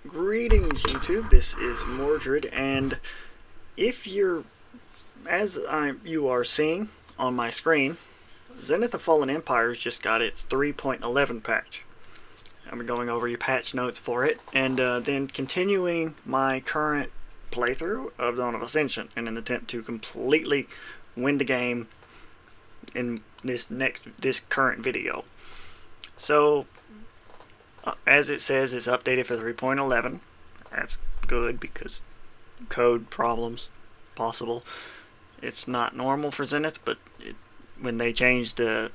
Greetings YouTube, this is Mordred, and if you're, you are seeing on my screen, Zenith of Fallen Empires just got its 3.11 patch. I'm going over your patch notes for it, and then continuing my current playthrough of Dawn of Ascension in an attempt to completely win the game in this current video. So, as it says, it's updated for 3.11. That's good because code problems possible. It's not normal for Zenith, but when they changed the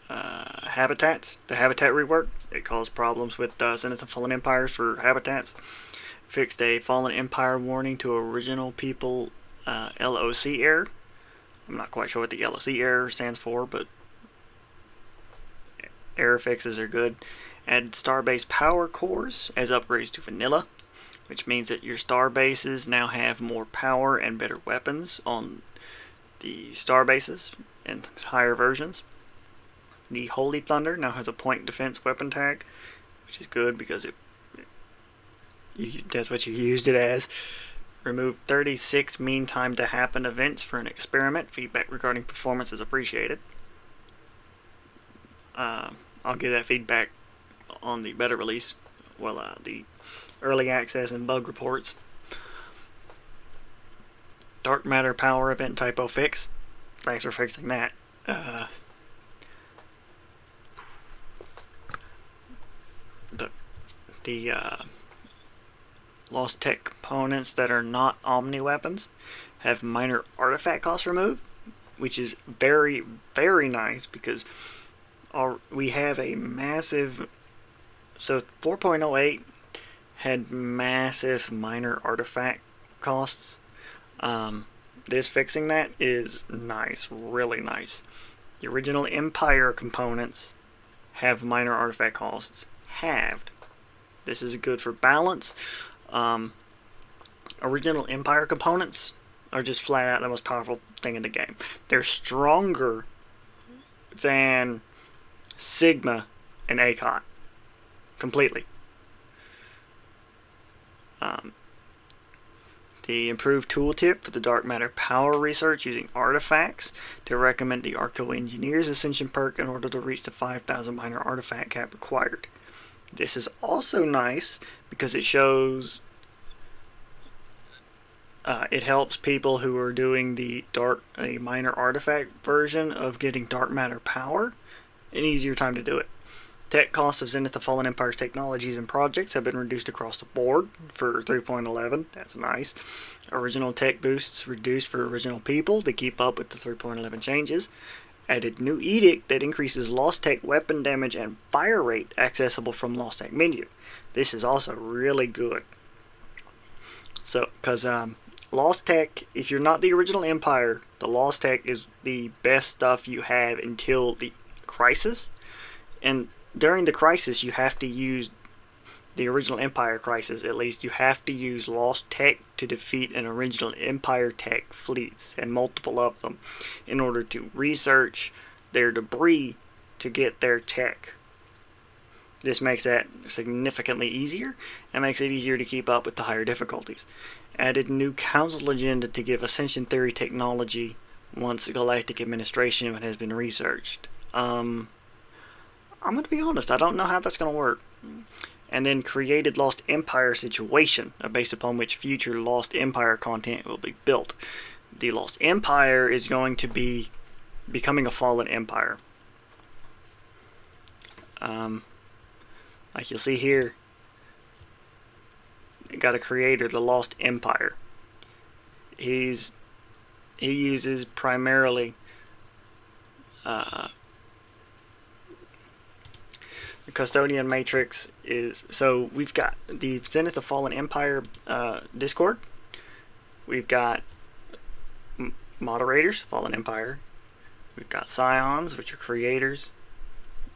habitats, the habitat rework, it caused problems with Zenith and Fallen Empires for habitats. Fixed a Fallen Empire warning to original people LOC error. I'm not quite sure what the LOC error stands for, but error fixes are good. Add starbase power cores as upgrades to vanilla, which means that your starbases now have more power and better weapons on the starbases and higher versions. The Holy Thunder now has a point defense weapon tag, which is good because that's what you used it as. Remove 36 mean time to happen events for an experiment. Feedback regarding performance is appreciated. I'll give that feedback on the beta release, the early access and bug reports. Dark matter power event typo fix. Thanks for fixing that. The lost tech components that are not omni weapons have minor artifact costs removed, which is very, very nice because we have a massive, so 4.08 had massive minor artifact costs. This fixing that is nice, really nice. The original Empire components have minor artifact costs halved. This is good for balance. Original Empire components are just flat out the most powerful thing in the game. They're stronger than Sigma and ACOT completely. The improved tooltip for the dark matter power research using artifacts to recommend the Arco Engineer's Ascension perk in order to reach the 5,000 minor artifact cap required. This is also nice because it shows it helps people who are doing the minor artifact version of getting dark matter power an easier time to do it. Tech costs of Zenith of Fallen Empire's technologies and projects have been reduced across the board for 3.11. That's nice. Original tech boosts reduced for original people to keep up with the 3.11 changes. Added new edict that increases lost tech weapon damage and fire rate accessible from lost tech menu. This is also really good. So, because lost tech, if you're not the original Empire, the lost tech is the best stuff you have until the crisis, and during the crisis you have to use the original Empire crisis. At least you have to use lost tech to defeat an original Empire tech fleets and multiple of them in order to research their debris to get their tech. This makes that significantly easier and makes it easier to keep up with the higher difficulties. Added new council agenda to give Ascension theory technology once galactic administration has been researched. I'm going to be honest, I don't know how that's going to work. And then created Lost Empire situation, based upon which future Lost Empire content will be built. The Lost Empire is going to be becoming a Fallen Empire. Like you'll see here, you got a creator, the Lost Empire. He uses primarily the Custodian Matrix is, so we've got the Zenith of Fallen Empire Discord. We've got moderators, Fallen Empire. We've got Scions, which are creators,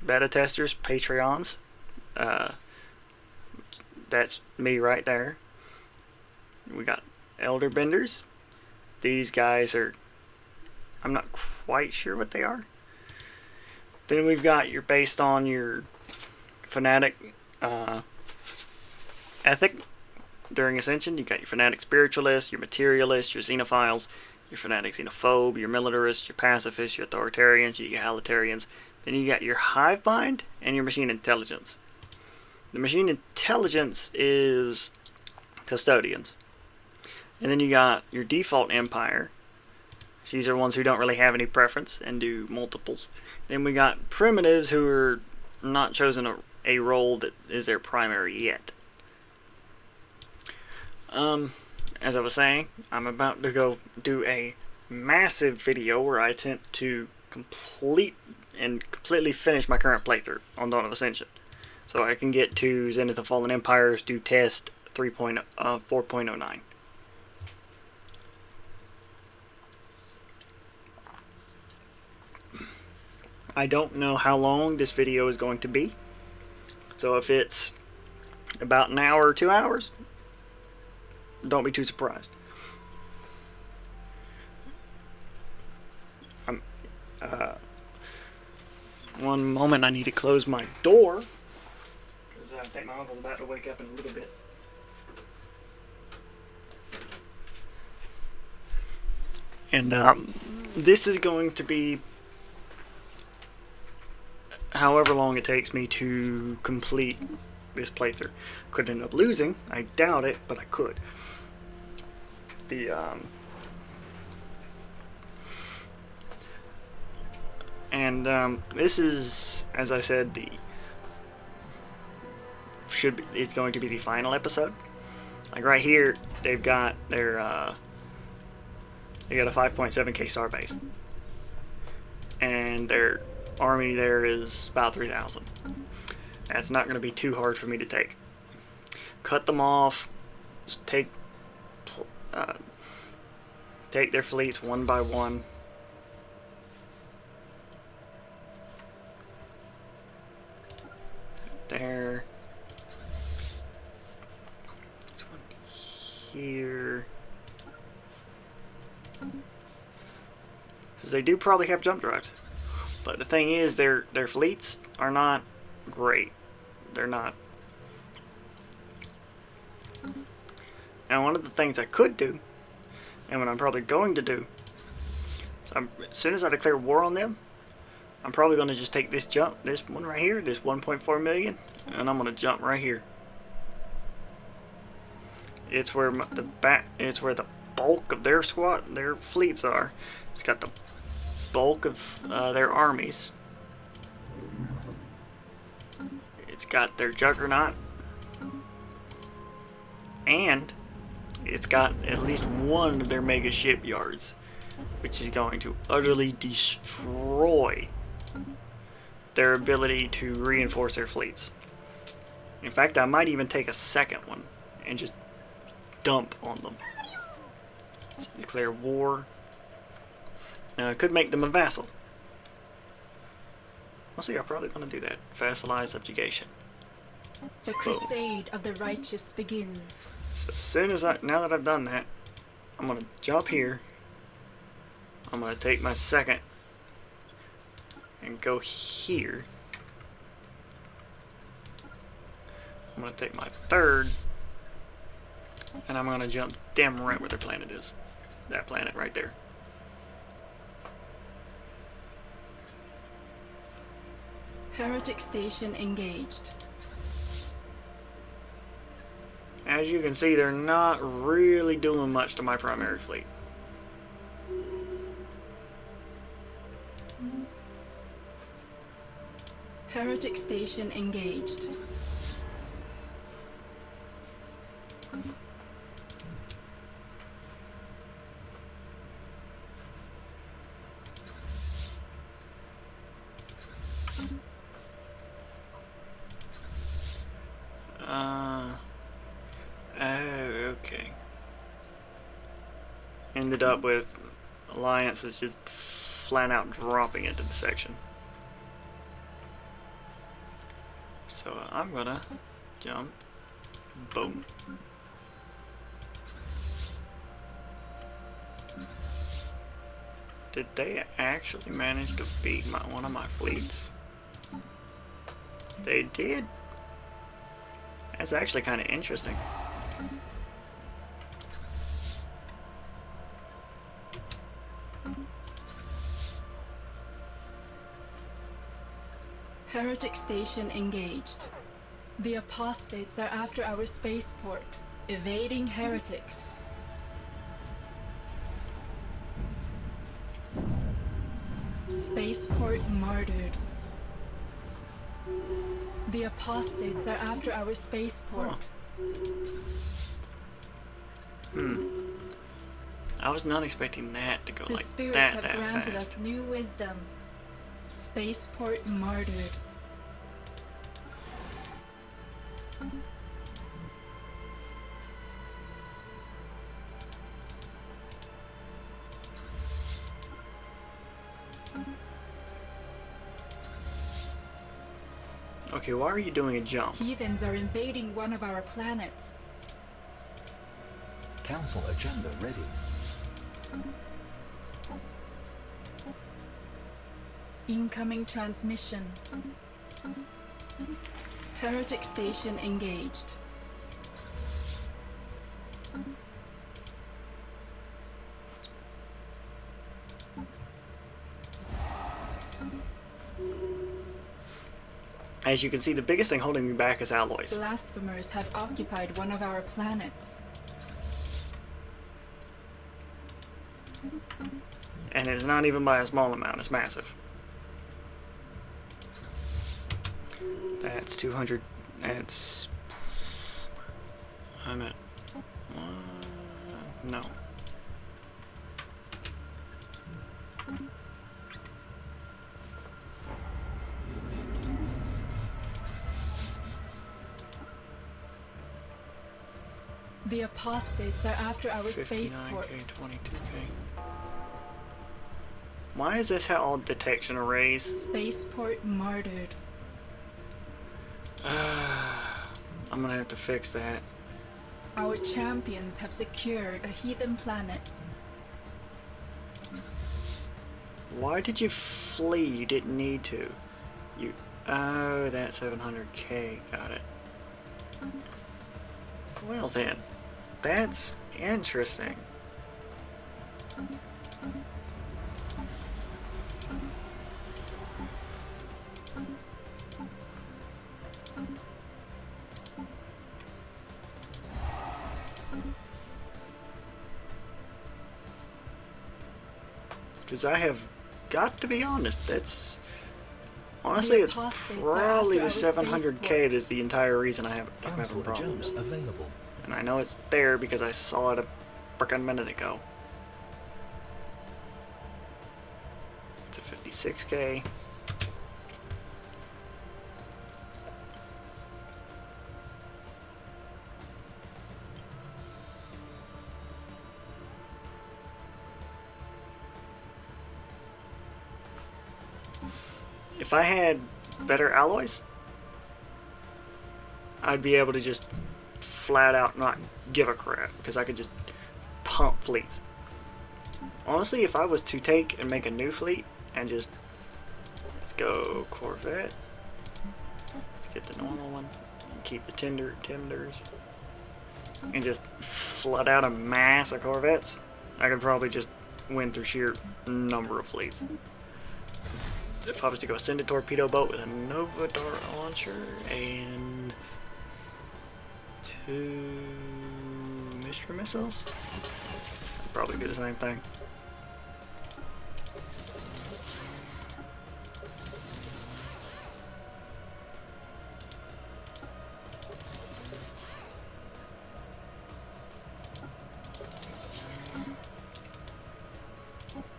beta testers, Patreons. That's me right there. We got Elder Benders. These guys are, I'm not quite sure what they are. Then we've got your based on your fanatic ethic during Ascension. You got your fanatic spiritualists, your materialists, your xenophiles, your fanatic xenophobe, your militarists, your pacifists, your authoritarians, your egalitarians. Then you got your hive mind and your machine intelligence. The machine intelligence is custodians. And then you got your default empire. These are ones who don't really have any preference and do multiples. Then we got primitives who are not chosen a role that is their primary yet. As I was saying, I'm about to go do a massive video where I attempt to completely finish my current playthrough on Dawn of Ascension, so I can get to Zenith of Fallen Empires to test 4.09. I don't know how long this video is going to be, so if it's about an hour or 2 hours, don't be too surprised. One moment, I need to close my door because I think my uncle's about to wake up in a little bit. And this is going to be however long it takes me to complete this playthrough. Could end up losing, I doubt it, but I could. This is, as I said, it's going to be the final episode. Like right here, they've got their they got a 5.7k starbase, and their army there is about 3,000. That's not going to be too hard for me to take. Cut them off. Just take their fleets one by one. There. This one here. Because they do probably have jump drives. But the thing is, their fleets are not great. They're not. Now, one of the things I could do, and what I'm probably going to do, as soon as I declare war on them, I'm probably going to just take this one right here, this 1.4 million, and I'm going to jump right here. It's where the bulk of their fleets are. It's got the bulk of their armies. It's got their juggernaut, and it's got at least one of their mega shipyards, which is going to utterly destroy their ability to reinforce their fleets. In fact, I might even take a second one and just dump on them. So declare war. Now, I could make them a vassal. I'll see, I'm probably going to do that. Vassalize subjugation. The crusade of the righteous begins. So as soon as now that I've done that, I'm going to jump here. I'm going to take my second and go here. I'm going to take my third, and I'm going to jump damn right where their planet is. That planet right there. Heretic station engaged. As you can see, they're not really doing much to my primary fleet. Heretic station engaged. Okay. Ended up with alliances just flat out dropping into the section. So I'm gonna jump. Boom. Did they actually manage to beat one of my fleets? They did. That's actually kind of interesting. Heretic station engaged. The apostates are after our spaceport, evading heretics. Spaceport martyred. The apostates are after our spaceport. I was not expecting that to go The like spirits that have granted fast. us new wisdom. Spaceport martyred. Okay, why are you doing a jump? Heathens are invading one of our planets. Council agenda ready. Incoming transmission. Heretic station engaged. As you can see, the biggest thing holding me back is alloys. Blasphemers have occupied one of our planets. And it's not even by a small amount, it's massive. That's 200. That's. I'm at. No. The apostates are after our 59K, spaceport. 22K. Why is this all detection arrays? Spaceport martyred. I'm gonna have to fix that. Our champions have secured a heathen planet. Why did you flee? You didn't need to. You. Oh, that 700K. Got it. Well then, that's interesting. Because I have got to be honest, that's honestly it's probably the 700K that's the entire reason I'm having Council problems. agenda available. And I know it's there because I saw it a frickin' minute ago. It's a 56K. If I had better alloys, I'd be able to just flat out not give a crap because I could just pump fleets. Honestly, if I was to take and make a new fleet and just let's go Corvette, get the normal one, and keep the tenders, and just flood out a mass of Corvettes, I could probably just win through sheer number of fleets. If I was to go send a torpedo boat with a Nova Dart launcher and 2 mystery missiles, I'd probably do the same thing.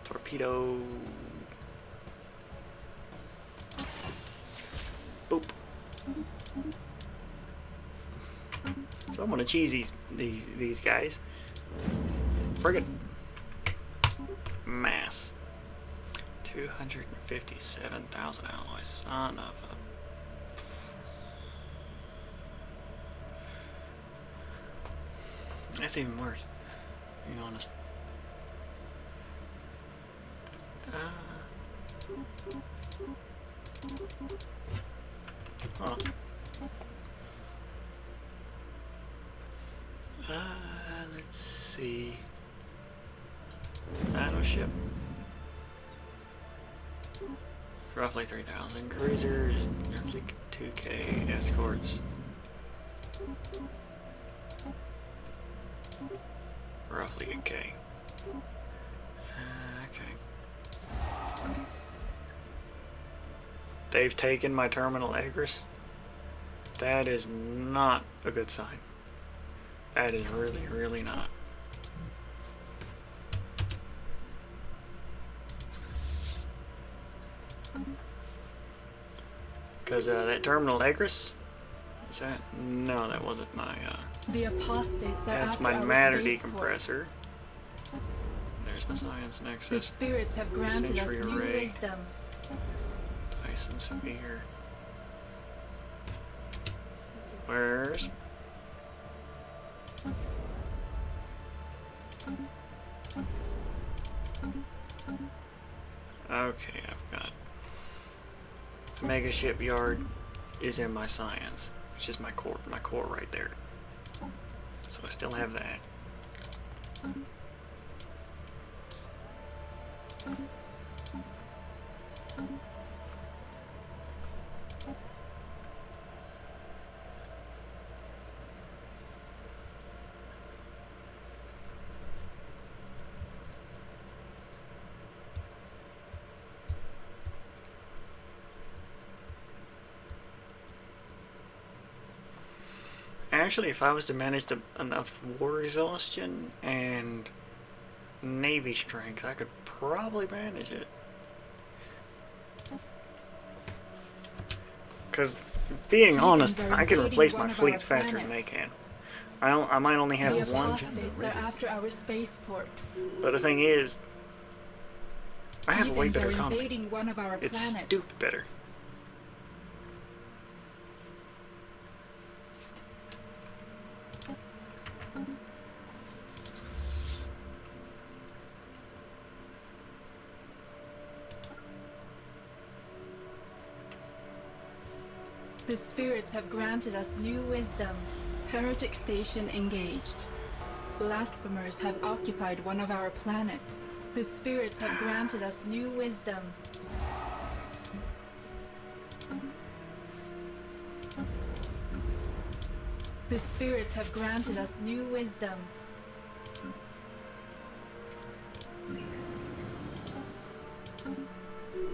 Torpedo. Boop. So I'm gonna cheese these guys. Frigate. Mass. 257,000 alloys. Son of a. That's even worse, being honest. Huh. Let's see. Battleship. Roughly 3,000. Cruisers, roughly 2K. Escorts. Roughly a K. Okay. They've taken my terminal Agris. That is not a good sign. That is really, really not. Because that terminal Agris, is that? No, that wasn't my. The apostates are That's after my our matter spaceport. decompressor. There's my science The nexus. spirits have granted us Century new array. wisdom. Dyson sphere. Where's? Okay, I've got Mega Shipyard is in my science, which is my core right there. So I still have that. Actually, if I was to manage enough war exhaustion and navy strength, I could probably manage it. Because, being honest, I can replace my fleets faster than they can. I might only have The one apostates are after our spaceport. but the thing is, I have a way Heathens better are economy. invading one of our It's planets. stupid better. The spirits have granted us new wisdom. Heretic station engaged. Blasphemers have occupied one of our planets. The spirits have granted us new wisdom. The spirits have granted us new wisdom.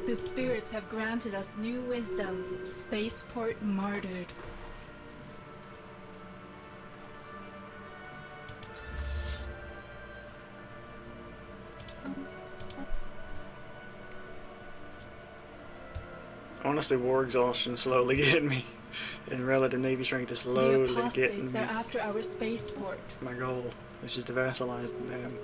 The spirits have granted us new wisdom. Spaceport martyred. Honestly, war exhaustion slowly getting me, and relative navy strength is The slowly getting apostates me. are after our spaceport. My goal is just to vassalize them.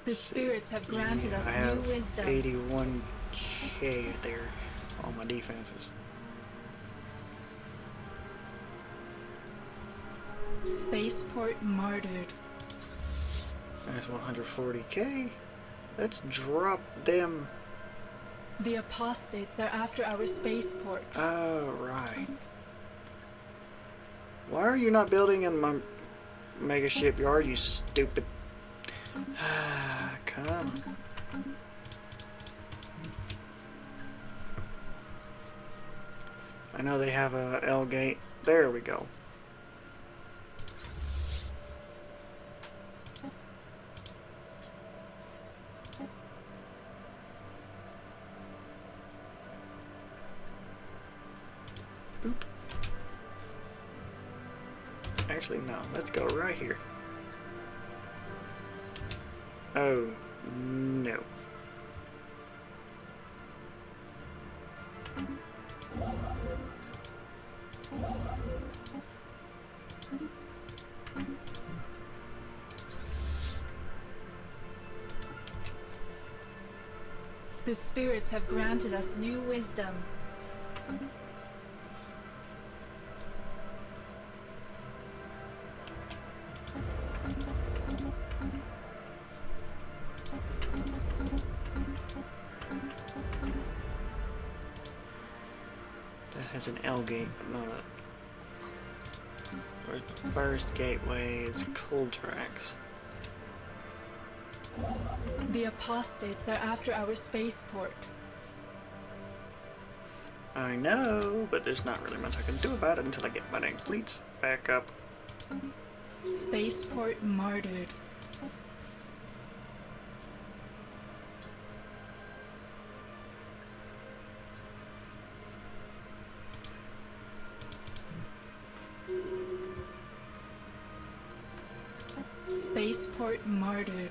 The spirits have granted us I new have wisdom. 81K there on my defenses. Spaceport martyred. That's 140K. Let's drop them. The apostates are after our spaceport. Oh, right. Why are you not building in my mega shipyard, you stupid? Come on. I know they have a L gate. There we go. Boop. Actually, no. Let's go right here. Oh, no. The spirits have granted us new wisdom. as an L gate, but not a. Or the first gateway is cold tracks. The apostates are after our spaceport. I know, but there's not really much I can do about it until I get my dang fleets back up. Spaceport martyred. Spaceport martyred.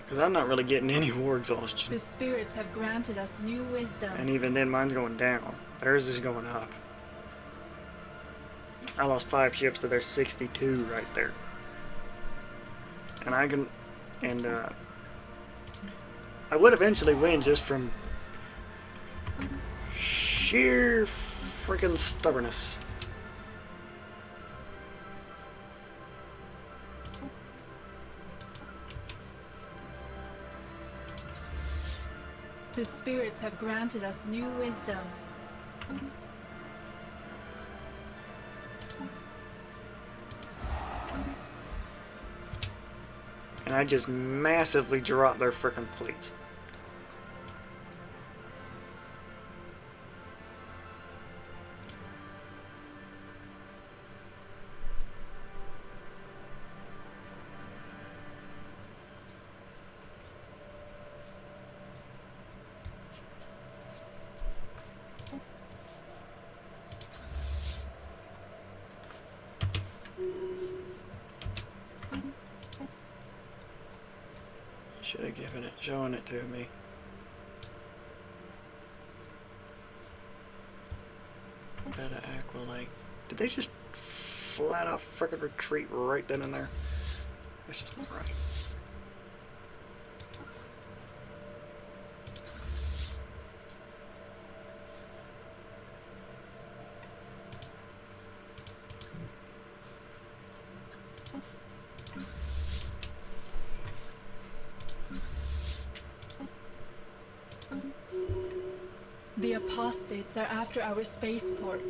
Because I'm not really getting any war exhaustion. The spirits have granted us new wisdom. And even then, mine's going down. Theirs is going up. I lost 5 ships to their 62 right there. And I can... And, I would eventually win just from sheer freaking stubbornness. The spirits have granted us new wisdom. And I just massively dropped their frickin' fleets. Should have given it, showing it to me. Beta Aqua Lake. Did they just flat out frickin' retreat right then and there? That's just not right. The apostates are after our spaceport.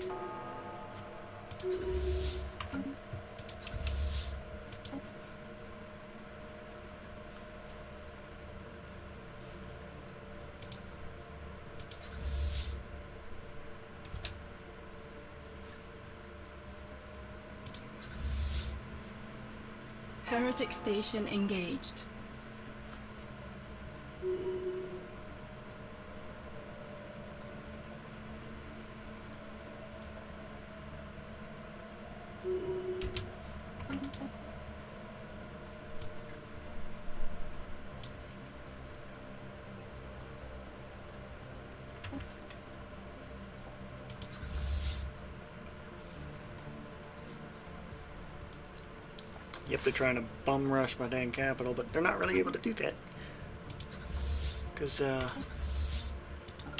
Heretic station engaged. Yep, they're trying to bum rush my dang capital, but they're not really able to do that. Because,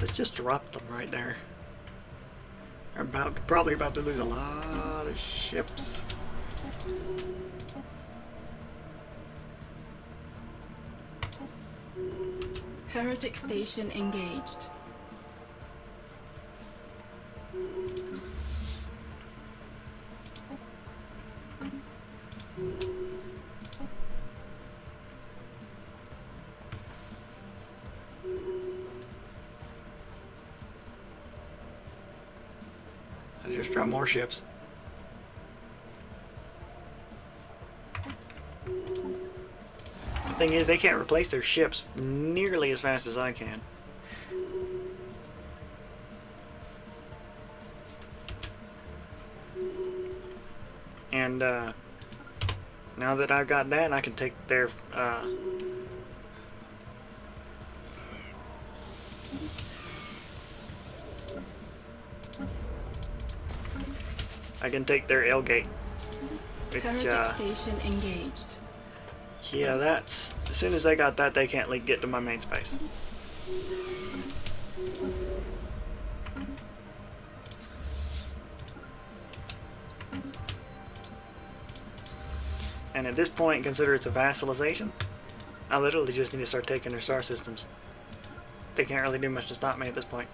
let's just drop them right there. They're probably about to lose a lot of ships. Heretic station engaged. I just dropped more ships. The thing is, they can't replace their ships nearly as fast as I can. And now that I've got that, I can take their L gate. Which, Heretic station engaged. yeah, that's as soon as I got that, they can't get to my main space. And at this point, consider it's a vassalization. I literally just need to start taking their star systems. they can't really do much to stop me at this point.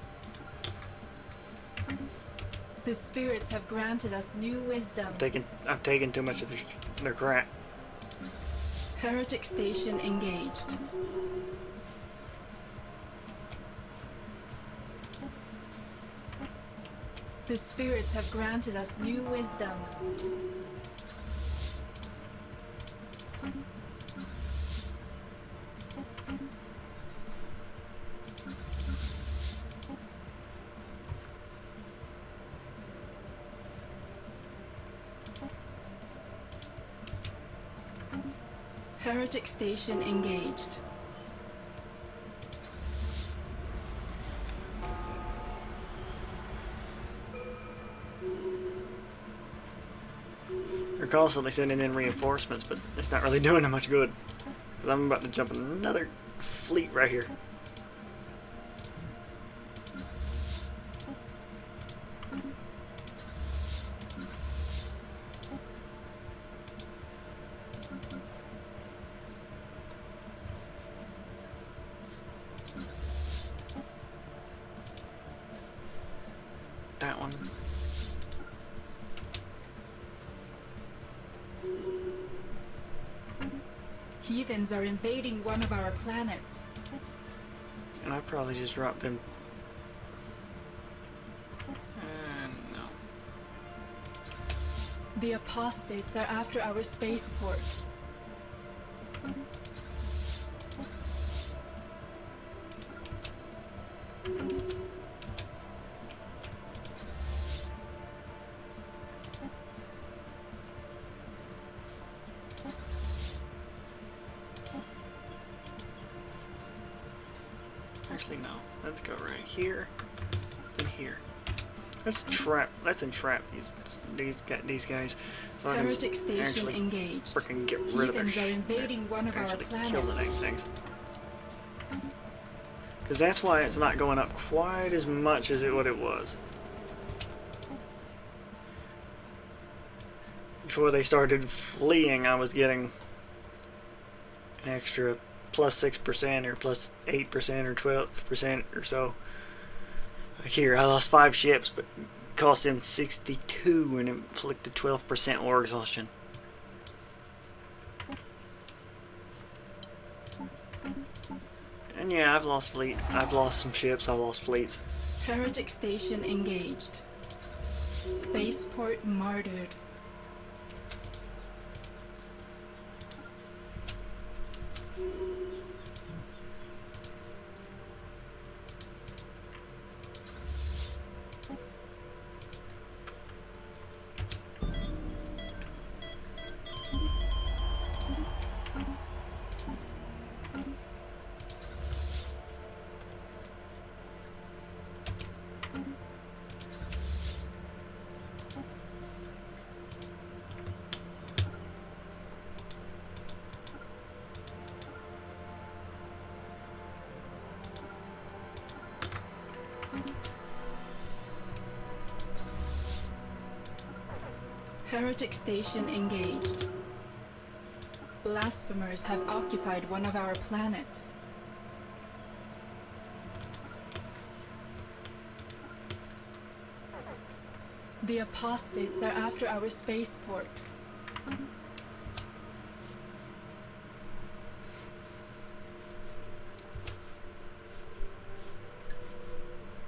The spirits have granted us new wisdom. I've taken too much of their crap. Heretic station engaged. The spirits have granted us new wisdom. Heretic station engaged. They're constantly sending in reinforcements, but it's not really doing them much good. Because I'm about to jump another fleet right here. That one. Heathens are invading one of our planets. And I probably just dropped them. No. The apostates are after our spaceport. Actually, no. Let's go right here and here. Let's entrap these guys. So I Heretic can station actually engaged. freaking get rid of their Heathens are invading one of our actually planets. kill the dang things. Because that's why it's not going up quite as much as what it was. Before they started fleeing, I was getting an extra plus 6% or plus 8% or 12% or so. Like here, I lost 5 ships, but it cost them 62 and inflicted 12% war exhaustion. And yeah, I've lost some ships, I've lost fleets. Heretic station engaged. Spaceport martyred. Heretic station engaged. Blasphemers have occupied one of our planets. The apostates are after our spaceport.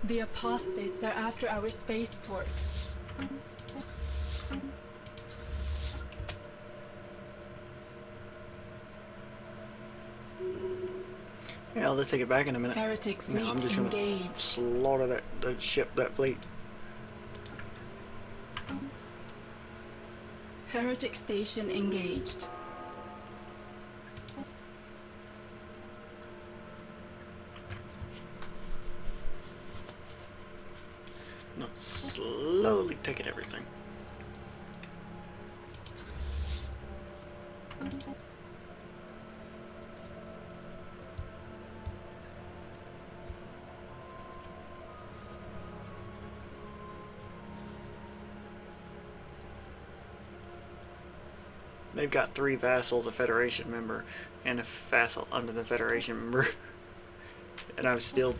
The apostates are after our spaceport. Yeah, I'll take it back in a minute. Heretic fleet No, I'm just gonna engaged. slaughter that fleet. Heretic station engaged. No, slowly taking everything. They've got 3 vassals, a Federation member, and a vassal under the Federation member. and I'm still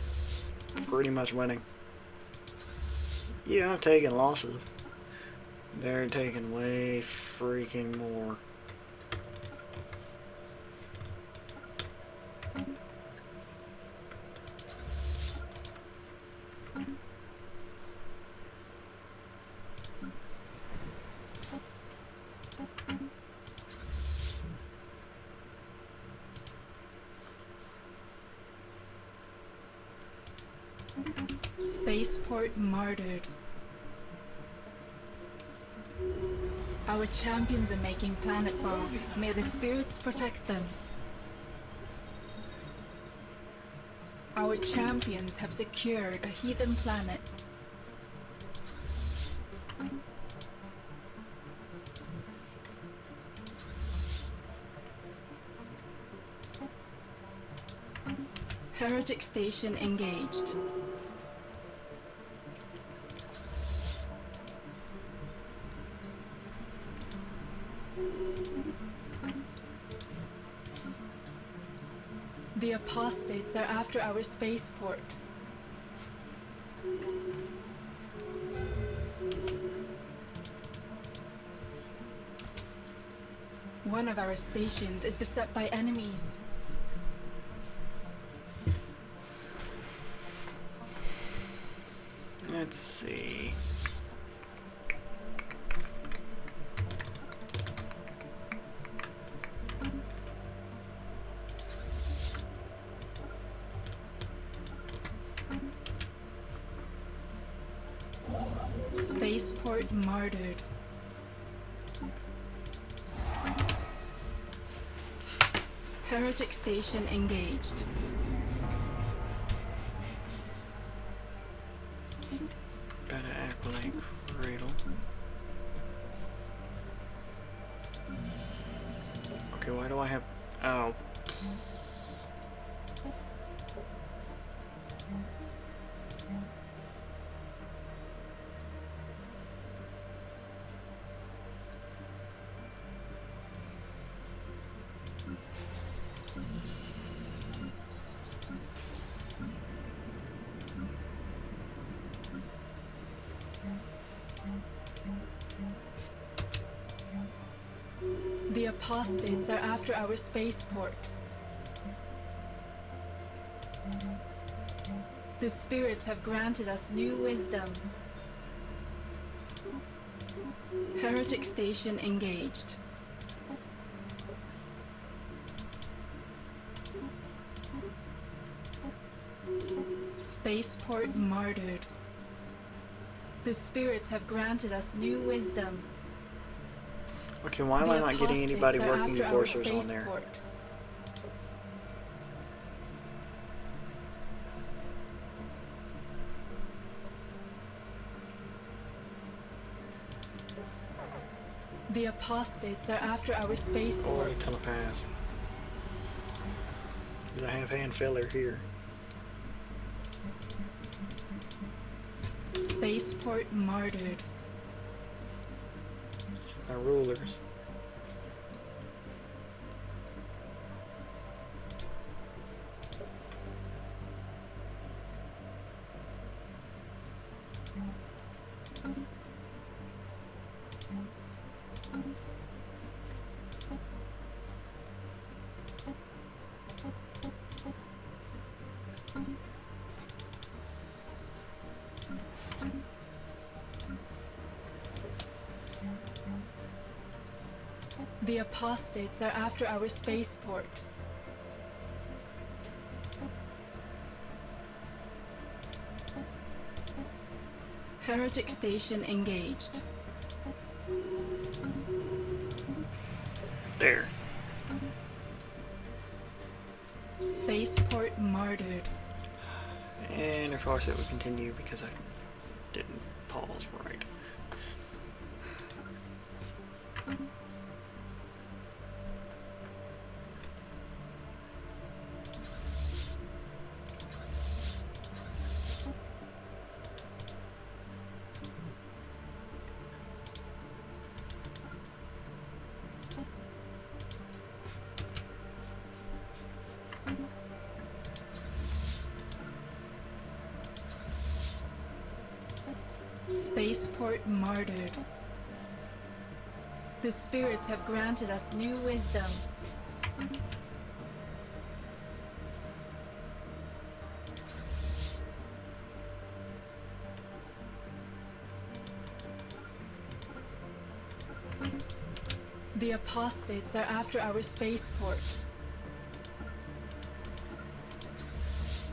pretty much winning. Yeah, I'm taking losses. They're taking way freaking more. Spaceport martyred. Our champions are making planetfall. May the spirits protect them. Our champions have secured a heathen planet. Heretic station engaged. The apostates are after our spaceport. One of our stations is beset by enemies. Let's see. Spaceport martyred. Heretic station engaged. Better Aquilate Cradle. Okay, why do I have... Oh. The apostates are after our spaceport. The spirits have granted us new wisdom. Heretic station engaged. Spaceport martyred. The spirits have granted us new wisdom. Okay, why am I not getting anybody working enforcers on there? The apostates are after our spaceport. Or telepath. There's a half-hand filler here. Spaceport martyred. My rulers. The apostates are after our spaceport. Heretic station engaged. There. Spaceport martyred. And of course it would continue because I didn't pause right. Spaceport martyred. The spirits have granted us new wisdom. The apostates are after our spaceport.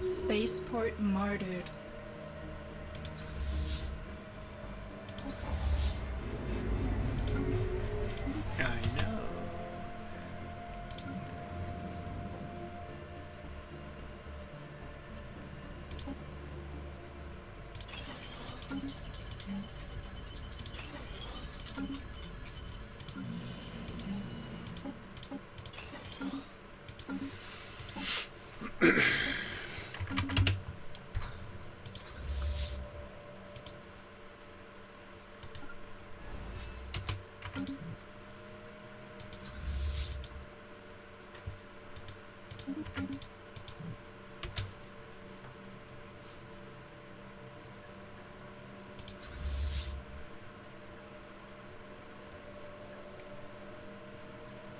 Spaceport martyred. I know.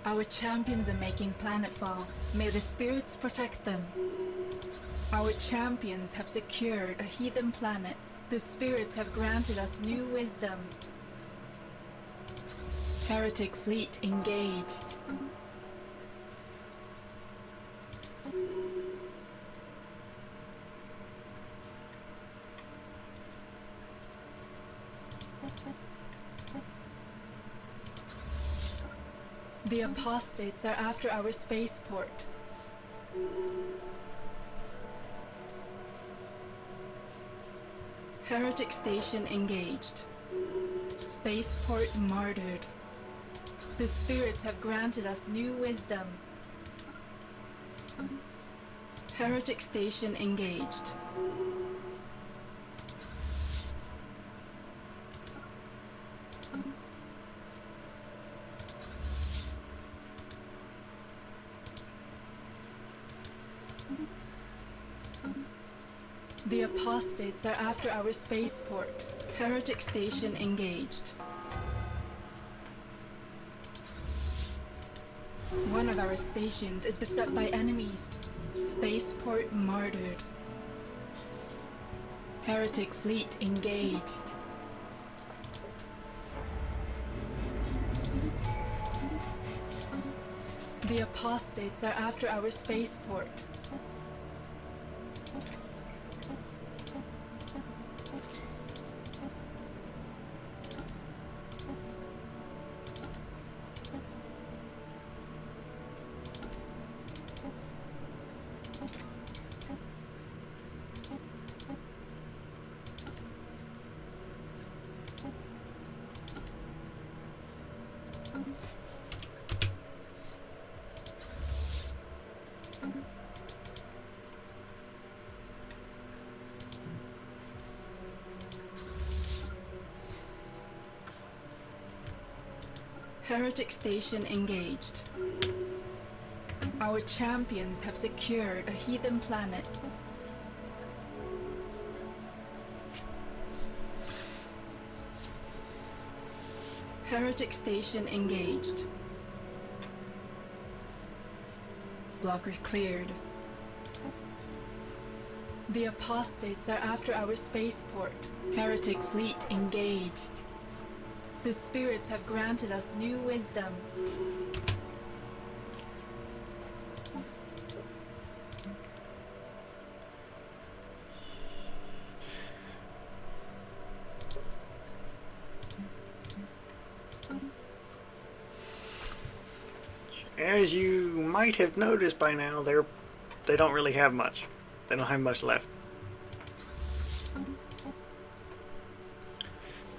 Our champions are making planetfall. May the spirits protect them. Our champions have secured a heathen planet. The spirits have granted us new wisdom. Heretic fleet engaged. The apostates are after our spaceport. Heretic station engaged. Spaceport martyred. The spirits have granted us new wisdom. Heretic station engaged. The apostates are after our spaceport. Heretic station engaged. One of our stations is beset by enemies. Spaceport martyred. Heretic fleet engaged. The apostates are after our spaceport. Heretic station engaged. Our champions have secured a heathen planet. Heretic station engaged. Blocker cleared. The apostates are after our spaceport. Heretic fleet engaged. The spirits have granted us new wisdom. As you might have noticed by now, they don't really have much. They don't have much left.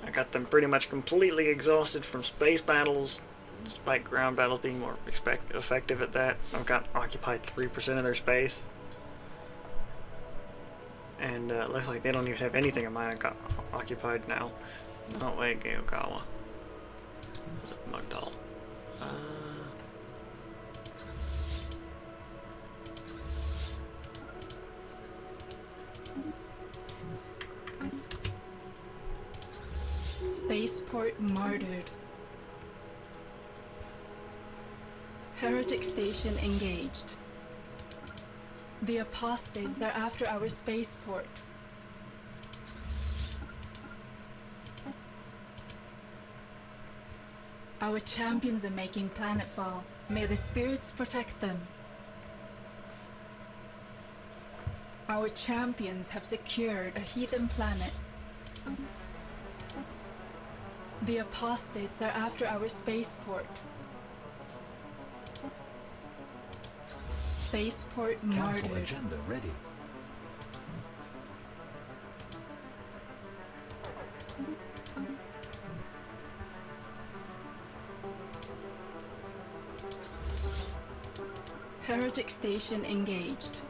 I got them pretty much completely exhausted from space battles, despite ground battles being more effective at that. I've got occupied 3% of their space. And it looks like they don't even have anything of mine occupied now. No, wait, Gaogawa. Was it Mugdal? Spaceport martyred. Heretic station engaged. The apostates are after our spaceport. Our champions are making planetfall. May the spirits protect them. Our champions have secured a heathen planet. The apostates are after our spaceport. Spaceport Council martyred. agenda ready. Heretic station engaged.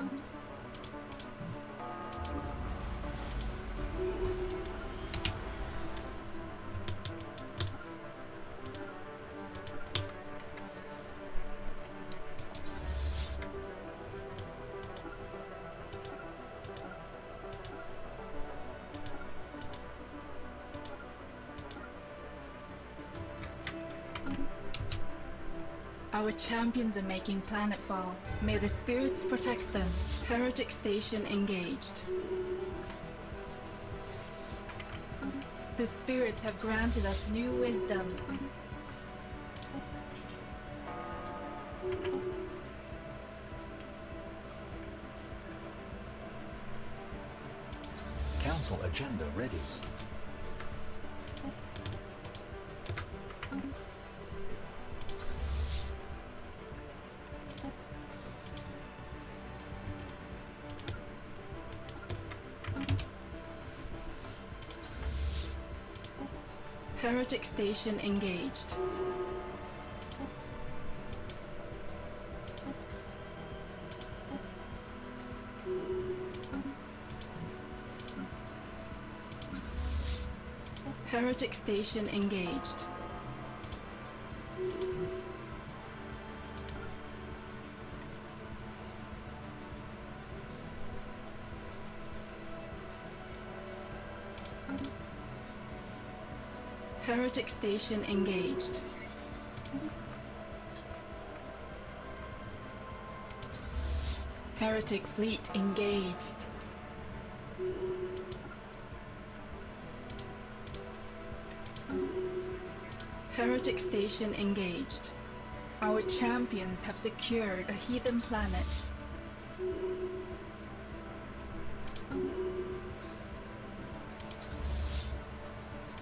Our champions are making planetfall. May the spirits protect them. Heretic station engaged. The spirits have granted us new wisdom. Council agenda ready. Heretic station engaged. Heretic station engaged. Heretic station engaged. Heretic fleet engaged. Heretic station engaged. Our champions have secured a heathen planet.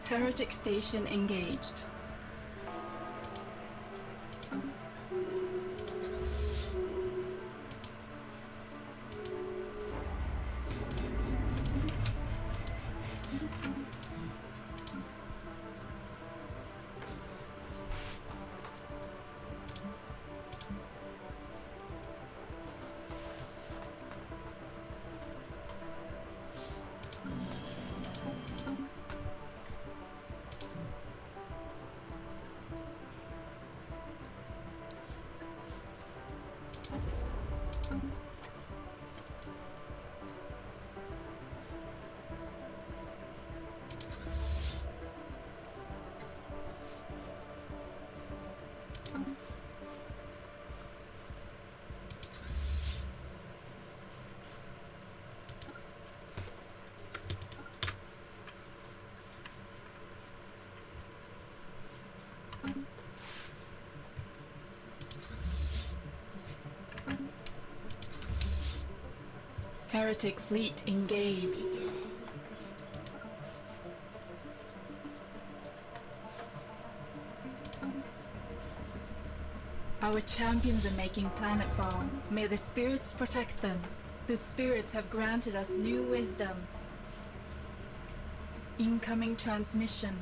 Heretic station engaged. Heretic fleet engaged. Our champions are making planetfall. May the spirits protect them. The spirits have granted us new wisdom. Incoming transmission.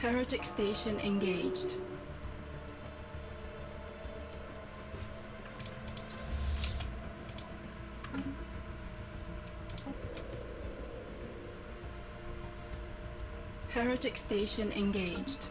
Heretic station engaged. Heretic station engaged.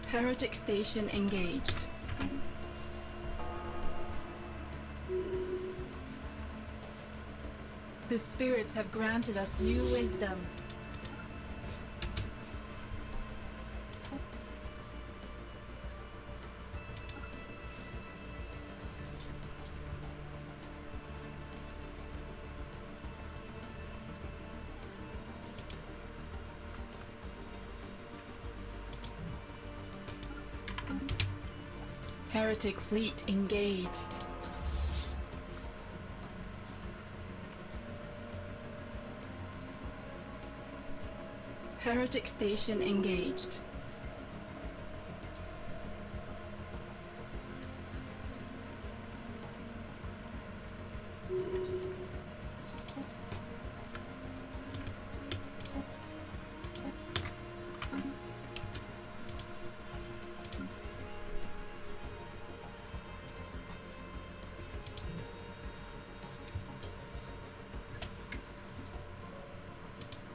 Heretic station engaged. The spirits have granted us new wisdom. Heretic fleet engaged. Heretic station engaged.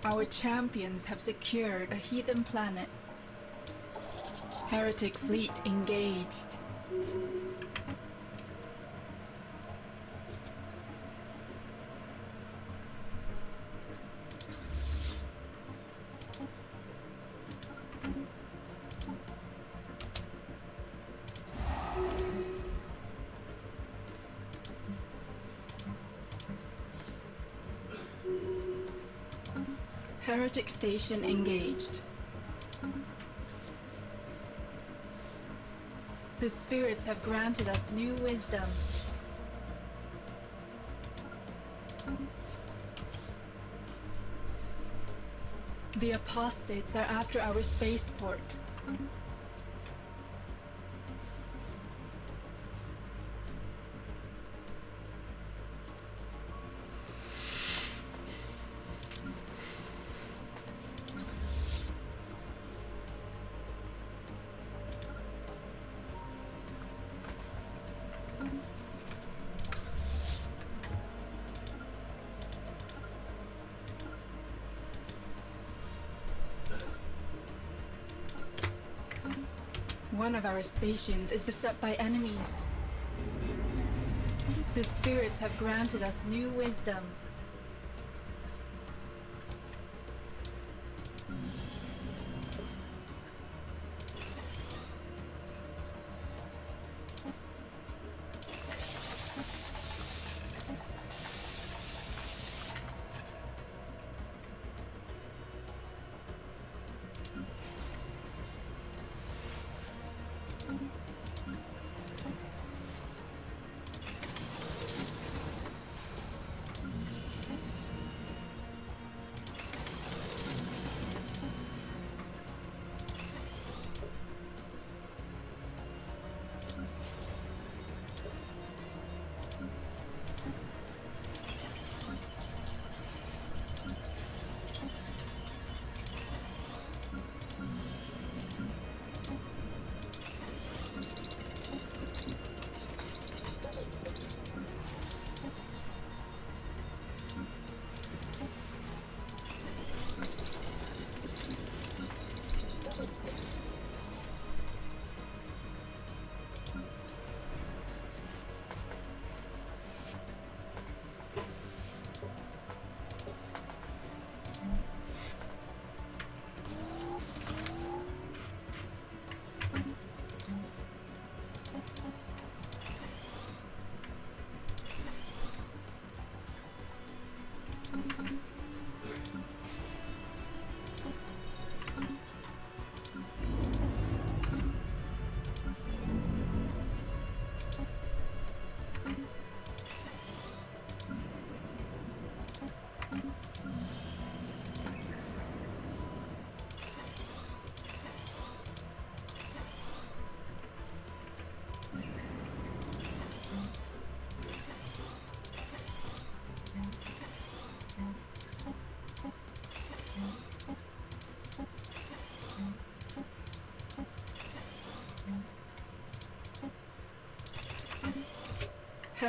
Our champions have secured a heathen planet. Heretic fleet engaged. Heretic station engaged. The spirits have granted us new wisdom. The apostates are after our spaceport. One of our stations is beset by enemies. The spirits have granted us new wisdom.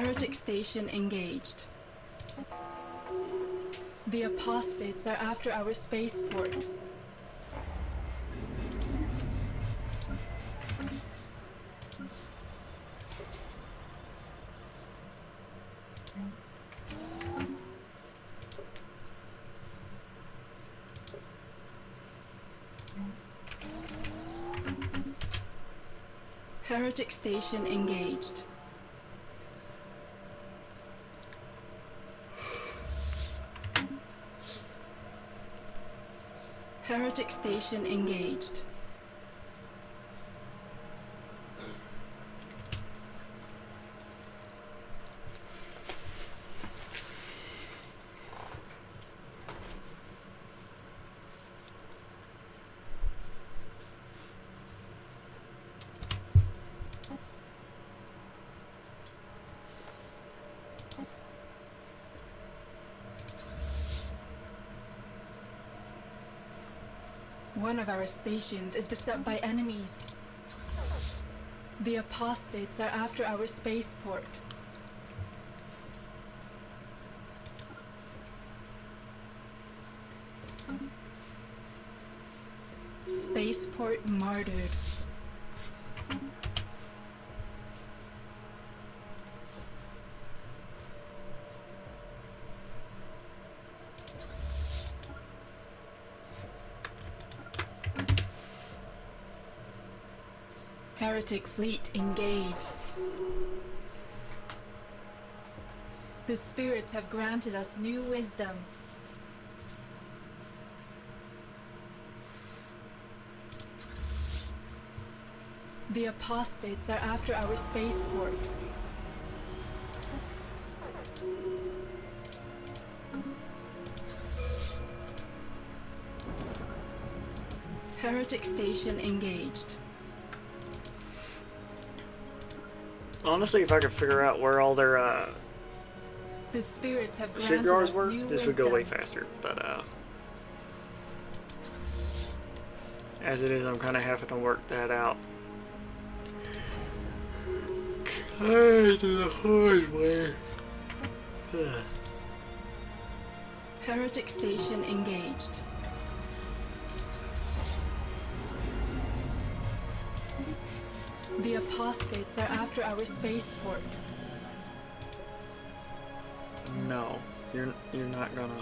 Heretic station engaged. The apostates are after our spaceport. Heretic station engaged. Heretic station engaged. One of our stations is beset by enemies. The apostates are after our spaceport. Spaceport martyred. Heretic fleet engaged. The spirits have granted us new wisdom. The apostates are after our spaceport. Heretic station engaged. Honestly, if I could figure out where all their The spirits have granted shipyards us were, new this wisdom. would go way faster. But as it is, I'm kind of having to work that out. Kind of the hard way. Heretic station engaged. The apostates are after our spaceport. No, you're not gonna.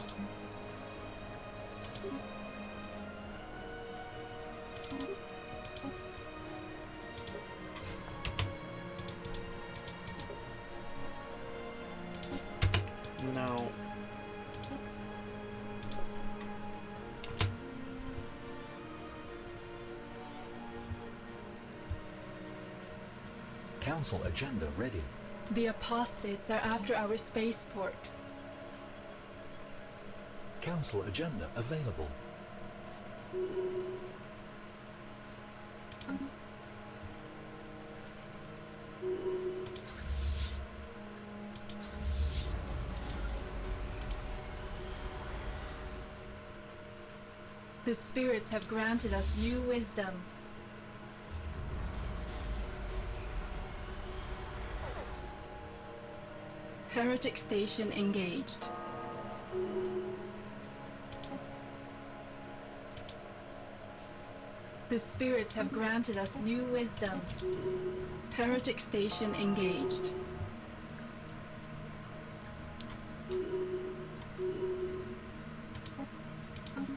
No. Council agenda ready. The apostates are after our spaceport. Council agenda available. The spirits have granted us new wisdom. Heretic station engaged. The spirits have granted us new wisdom. Heretic station engaged.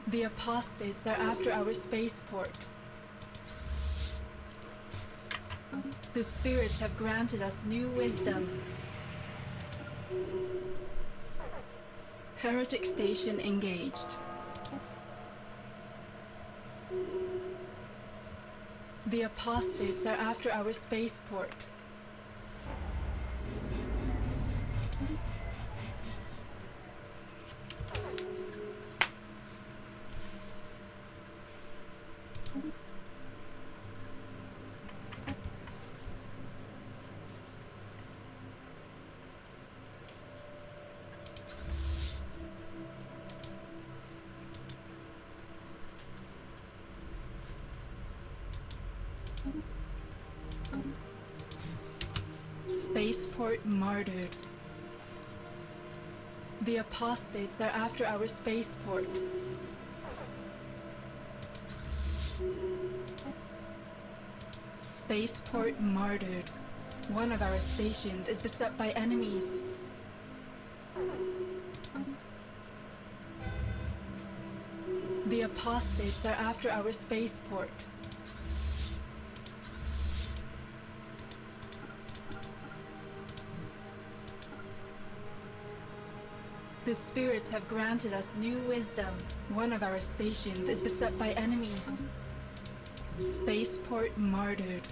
The apostates are after our spaceport. The spirits have granted us new wisdom. Heretic station engaged. The apostates are after our spaceport. Spaceport martyred. The apostates are after our spaceport. Spaceport martyred. One of our stations is beset by enemies. The apostates are after our spaceport. The spirits have granted us new wisdom. One of our stations is beset by enemies. Spaceport martyred.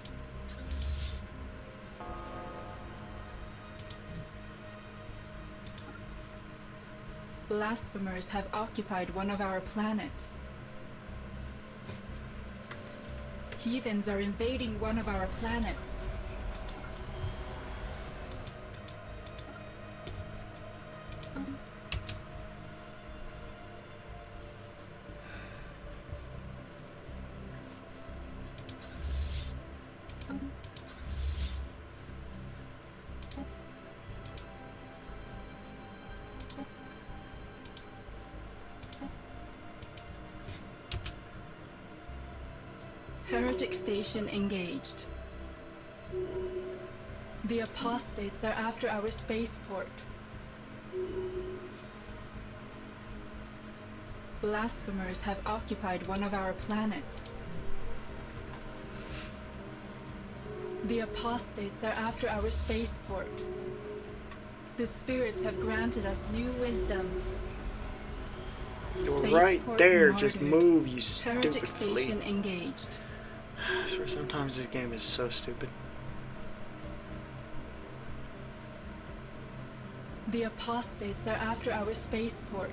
Blasphemers have occupied one of our planets. Heathens are invading one of our planets. Heretic station engaged. The apostates are after our spaceport. Blasphemers have occupied one of our planets. The apostates are after our spaceport. The spirits have granted us new wisdom. You're right there, Martyred. just move, you Heretic stupid flea. station engaged. I swear sometimes this game is so stupid. The apostates are after our spaceport.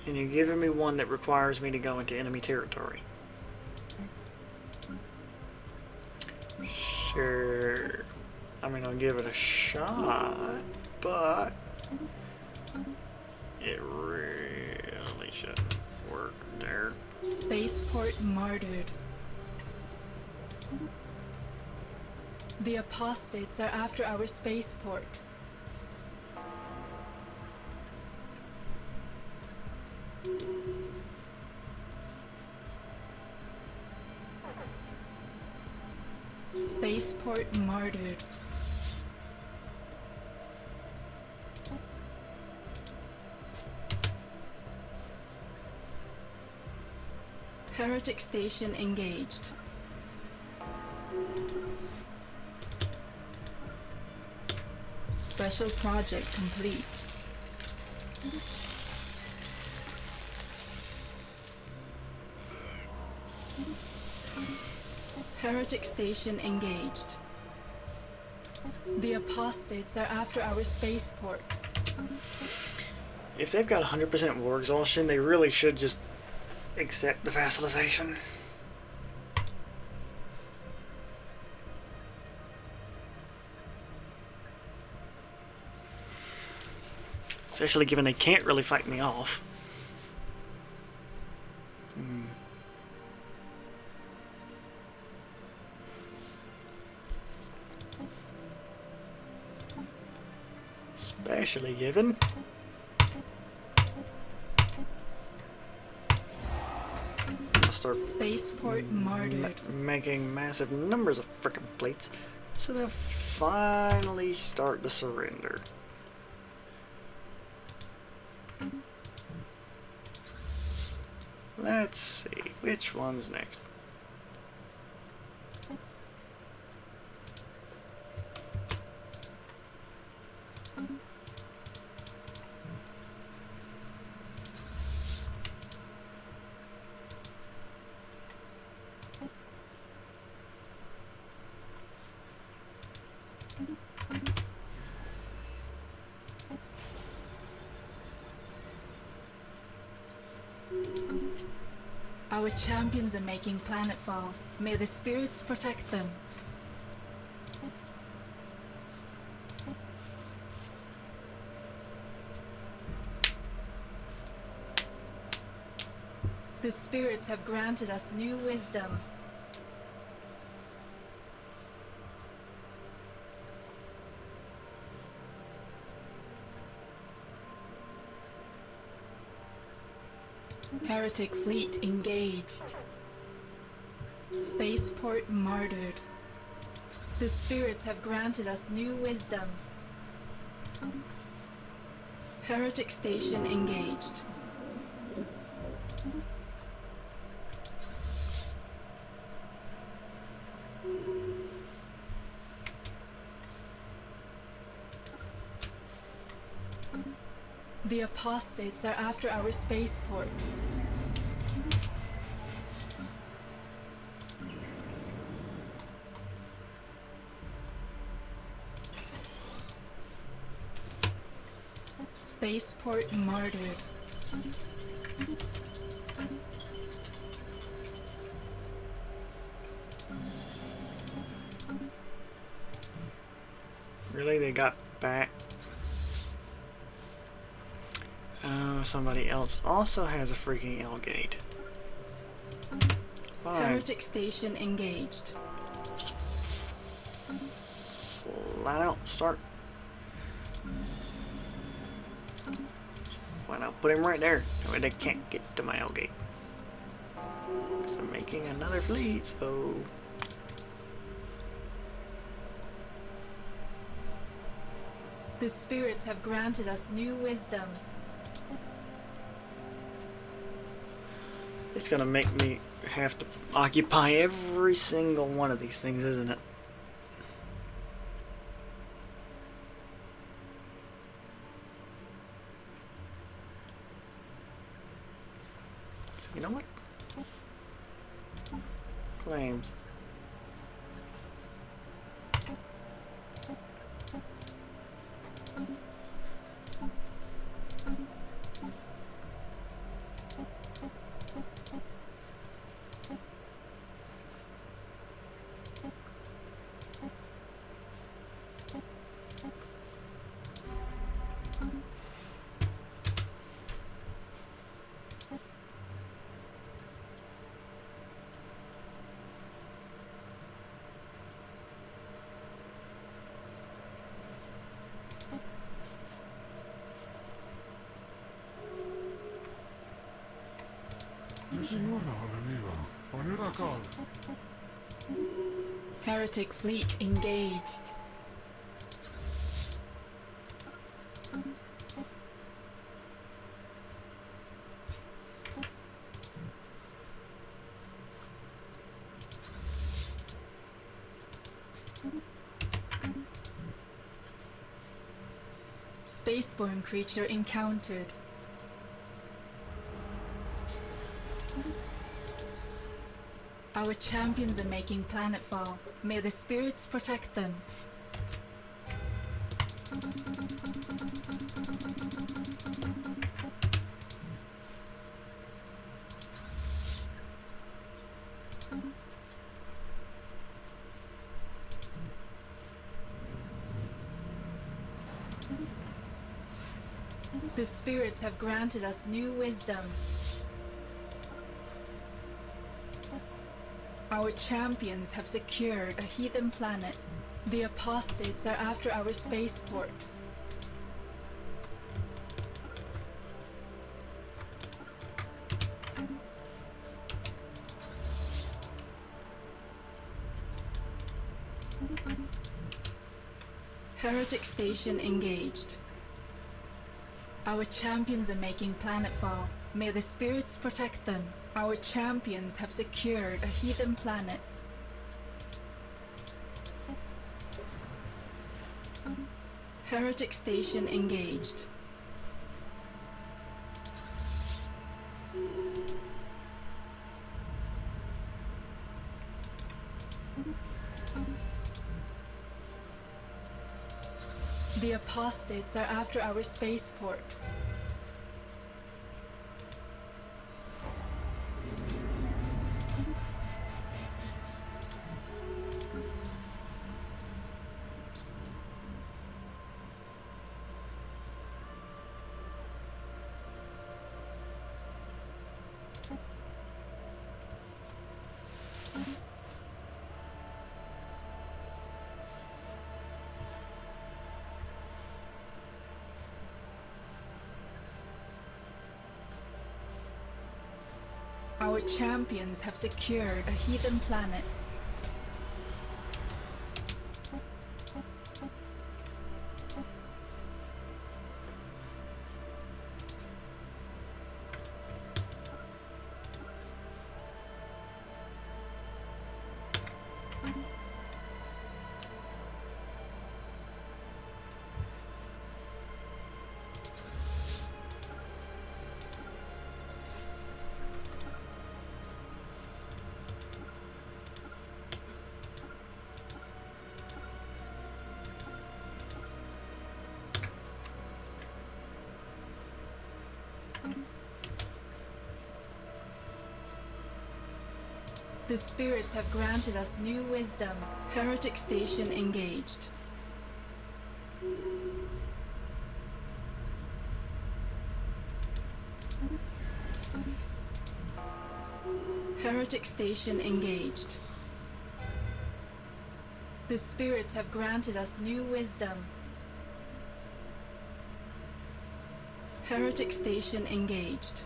And you're giving me one that requires me to go into enemy territory. Sure. I mean, I'll give it a shot, but it really shouldn't work there. Spaceport martyred. The apostates are after our spaceport. Spaceport martyred. Heretic station engaged. Special project complete. Heretic station engaged. The apostates are after our spaceport. If they've got 100% war exhaustion, they really should just accept the vassalization. Especially given they can't really fight me off. initially given. I'll start Spaceport martyred. making massive numbers of frickin' plates so they'll finally start to surrender. Let's see, which one's next? Our champions are making planetfall. May the spirits protect them. The spirits have granted us new wisdom. Heretic fleet engaged. Spaceport martyred. The spirits have granted us new wisdom. Heretic station engaged. The apostates are after our spaceport. Spaceport martyred. Really, they got back? Oh, somebody else also has a freaking L gate. Fine. Heretic station engaged. Flat out start. Flat out put him right there. That way they can't get to my L gate. Because I'm making another fleet, so. The spirits have granted us new wisdom. It's gonna make me have to occupy every single one of these things, isn't it? So you know what? Claims. Heretic fleet engaged. Spaceborne creature encountered. Our champions are making planetfall. May the spirits protect them. The spirits have granted us new wisdom. Our champions have secured a heathen planet. The apostates are after our spaceport. Heretic station engaged. Our champions are making planetfall. May the spirits protect them. Our champions have secured a heathen planet. Heretic station engaged. The apostates are after our spaceport. Our champions have secured a heathen planet. The spirits have granted us new wisdom. Heretic station engaged. Heretic station engaged. The spirits have granted us new wisdom. Heretic station engaged.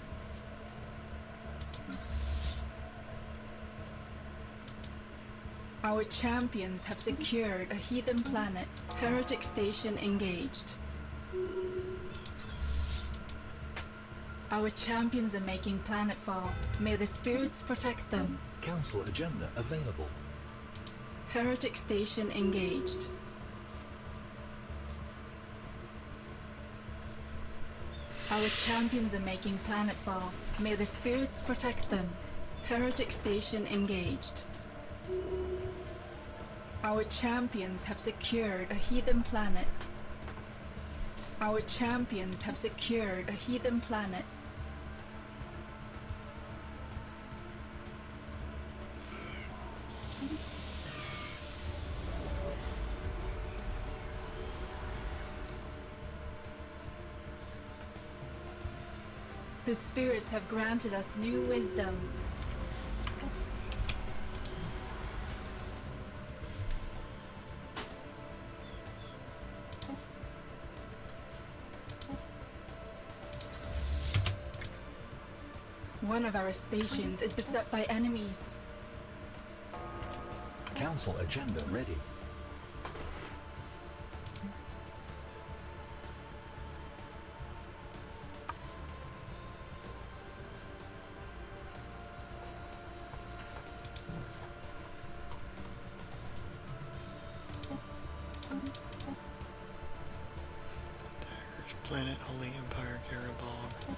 Our champions have secured a heathen planet. Heretic station engaged. Our champions are making planetfall. May the spirits protect them. Council agenda available. Heretic station engaged. Our champions are making planetfall. May the spirits protect them. Heretic station engaged. Our champions have secured a heathen planet. Our champions have secured a heathen planet. The spirits have granted us new wisdom. One of our stations is beset by enemies. Council agenda ready. Planet Holy Empire Garibald.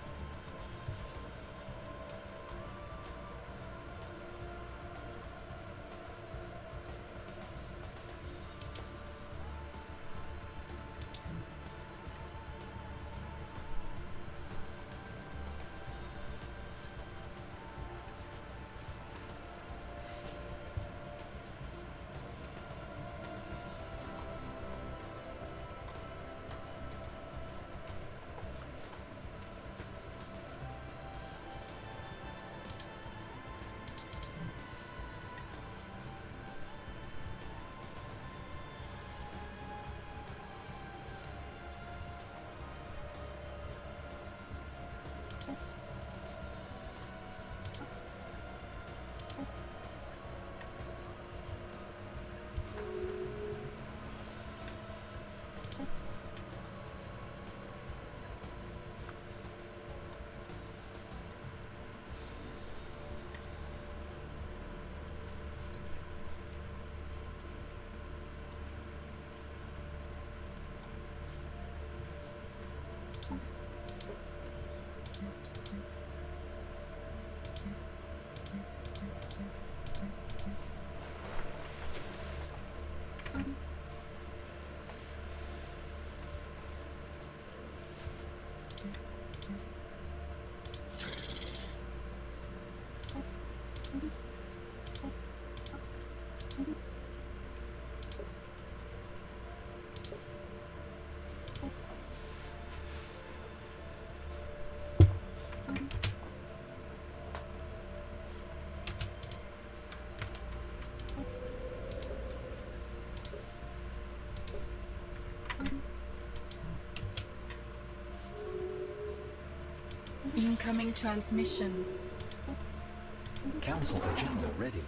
Incoming transmission. Council agenda ready.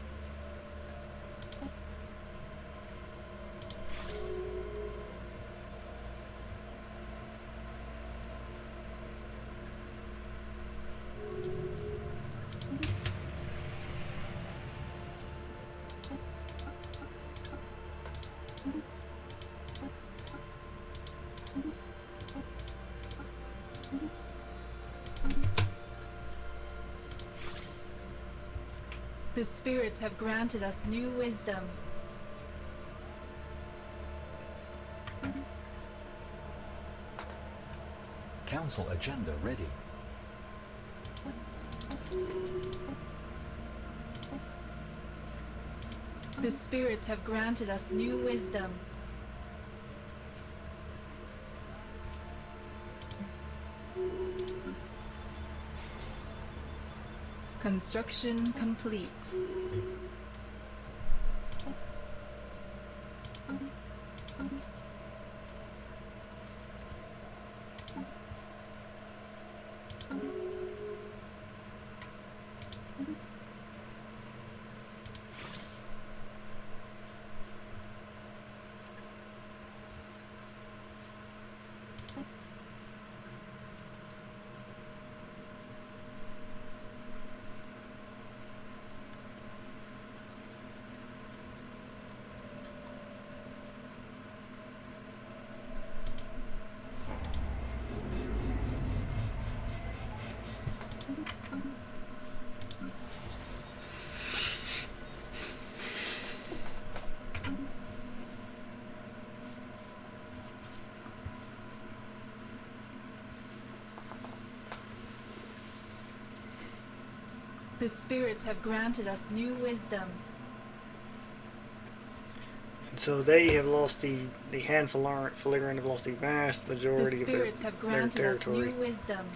The spirits have granted us new wisdom. Council agenda ready. The spirits have granted us new wisdom. Construction complete. The spirits have granted us new wisdom. And so they have lost the Filigrane have lost the vast The majority of spirits have their granted us territory. new wisdom.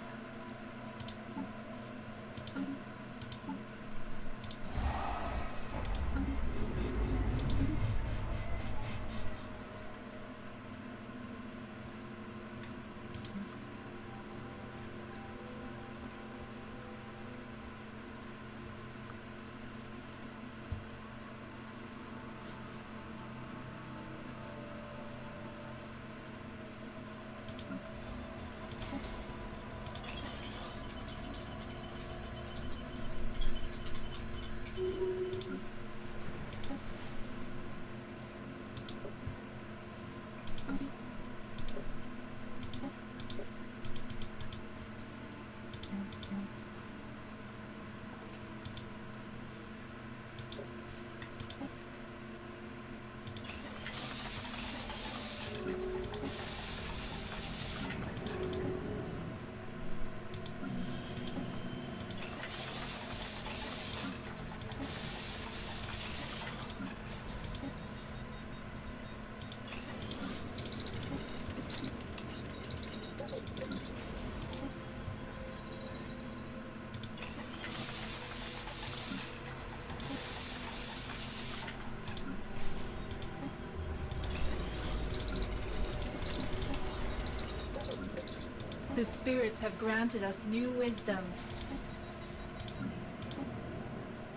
The spirits have granted us new wisdom.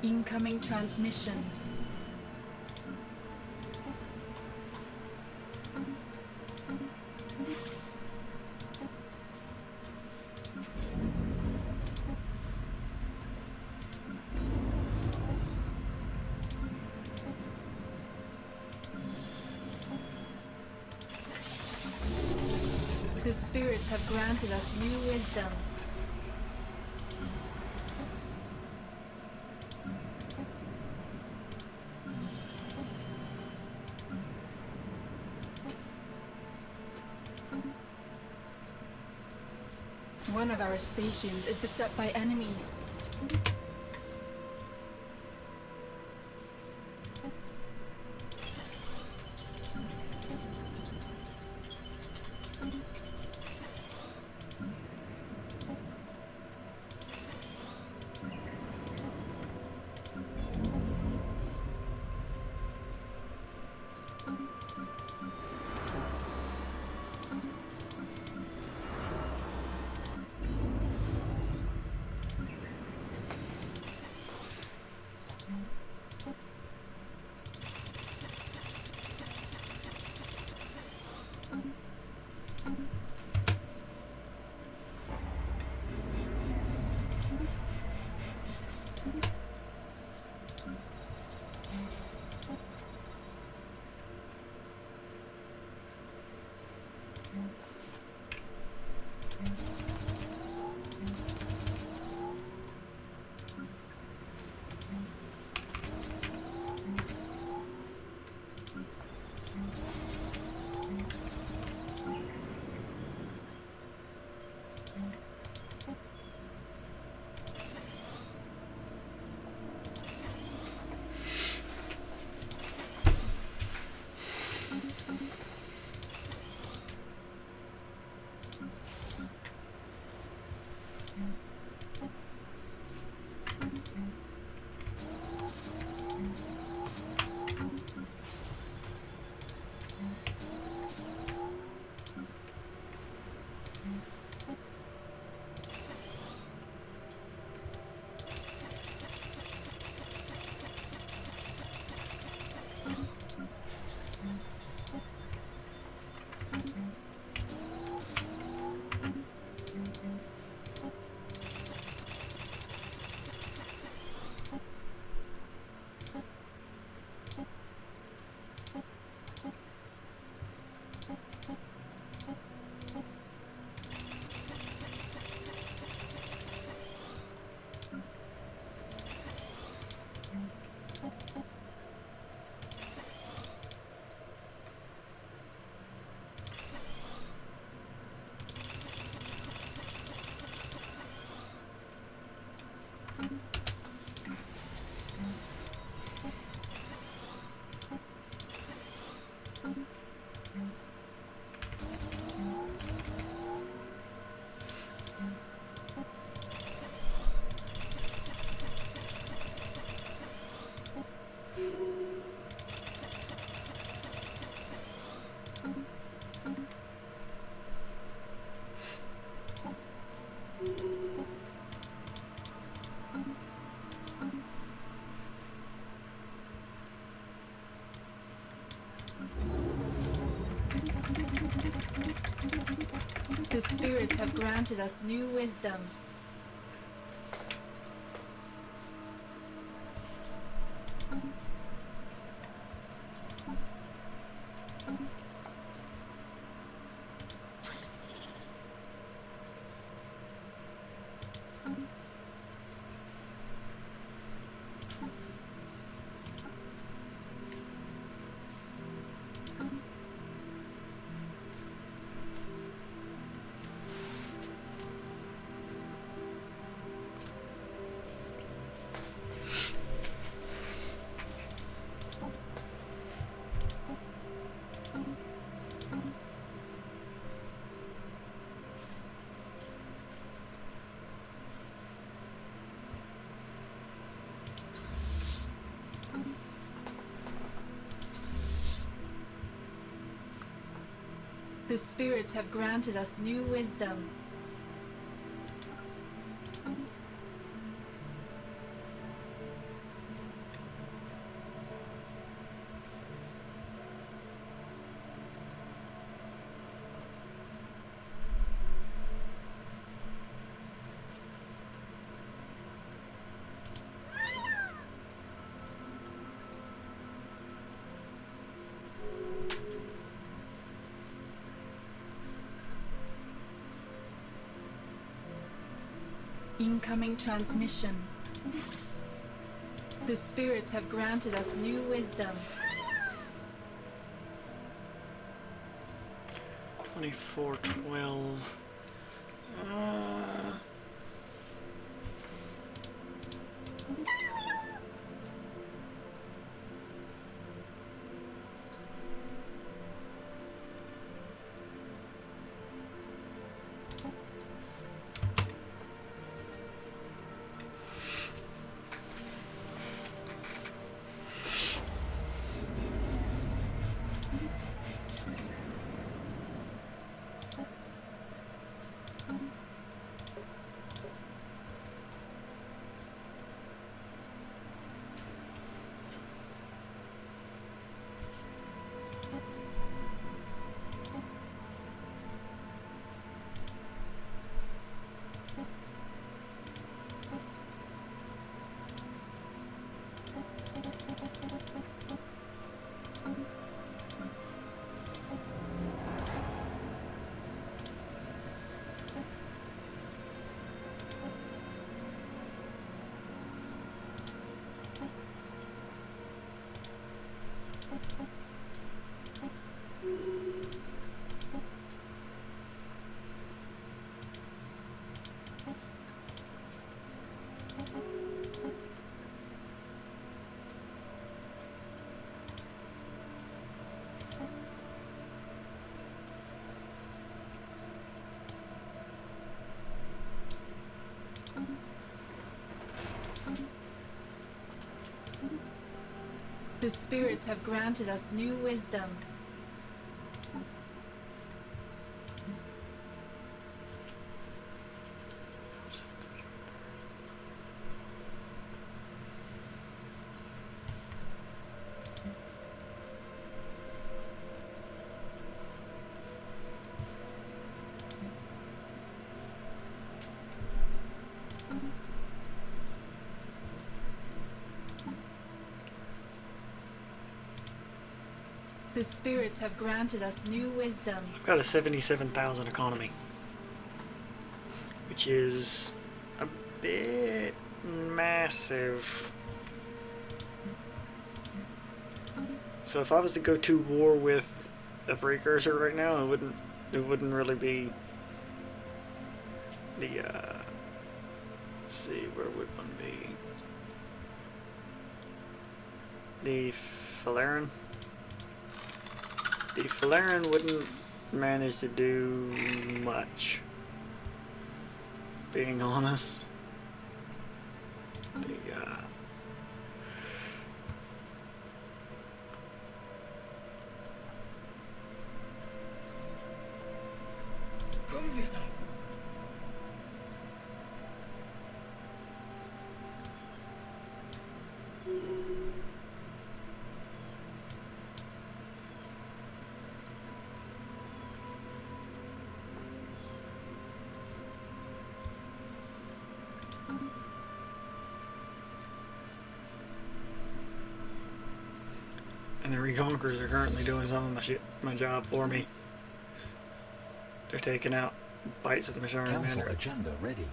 Incoming transmission. The spirits have granted us new wisdom. One of our stations is beset by enemies. spirits have granted us new wisdom. The spirits have granted us new wisdom. Incoming transmission. The spirits have granted us new wisdom. 2412. The spirits have granted us new wisdom. The spirits have granted us new wisdom. I've got a 77,000 economy, which is a bit massive. So if I was to go to war with a precursor right now, it wouldn't really be the let's see, where would one be? The Phaleran. The Phaleran wouldn't manage to do much, being honest. The And the Reconquerors are currently doing some of my job for me. They're taking out bites of the Machine Council Commander. agenda ready.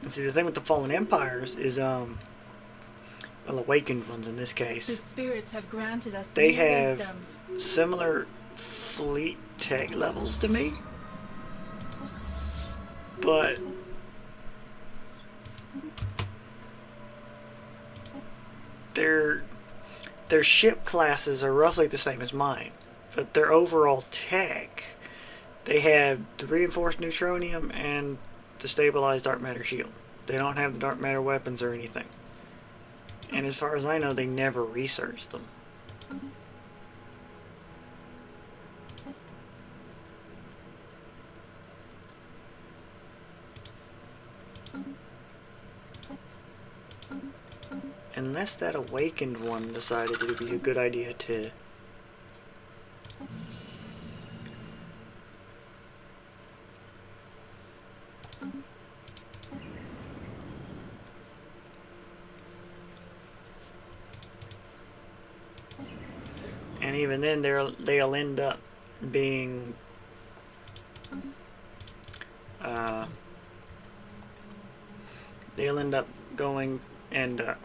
And see, the thing with the Fallen Empires is, well, awakened ones in this The case, spirits have granted us they new have wisdom. similar fleet tech levels to me, but their ship classes are roughly the same as mine, but their overall tech, they have the reinforced neutronium and the stabilized dark matter shield. They don't have the dark matter weapons or anything. And as far as I know, they never researched them. Unless that awakened one decided it would be a good idea to... And even then, they'll end up being... they'll end up going and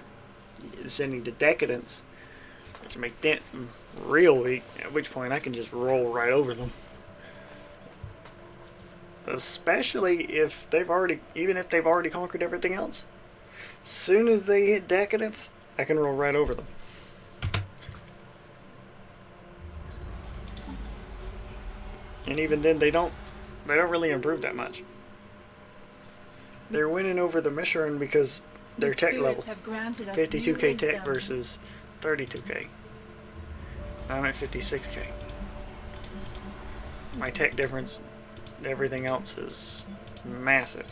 sending to decadence, which make them real weak, at which point I can just roll right over them. Especially if they've already, even if they've already conquered everything else. As soon as they hit decadence, I can roll right over them. And even then, they don't really improve that much. They're winning over the Michelin because their The tech level, spirits have granted us 52k new tech wisdom. versus 32k. I'm at 56k. My tech difference, everything else is massive.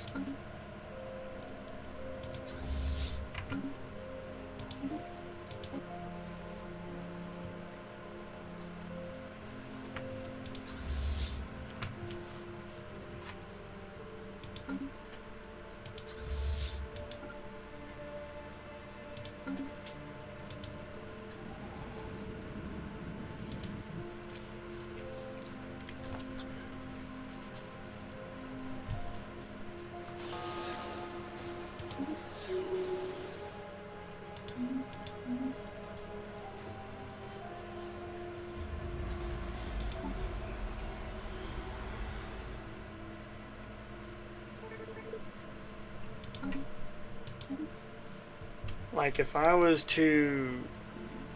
Like if I was to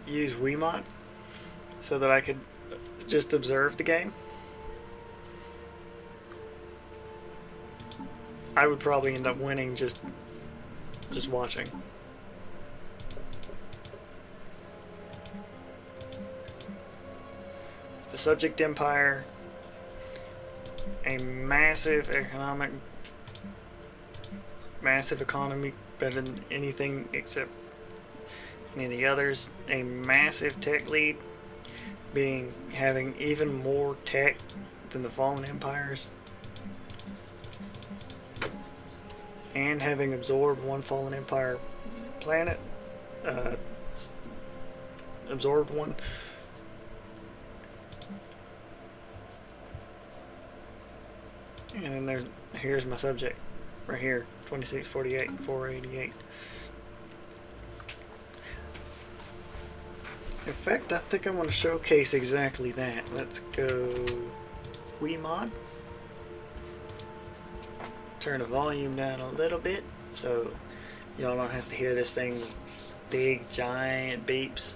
use Wiimote so that I could just observe the game, I would probably end up winning just watching. The subject empire, a massive economy, better than anything except any of the others, a massive tech lead, having even more tech than the fallen empires, and having absorbed one fallen empire planet, absorbed one. And then here's my subject right here, 2648 and 488. In fact, I think I want to showcase exactly that. Let's go Wiimod. Turn the volume down a little bit so y'all don't have to hear this thing big giant beeps.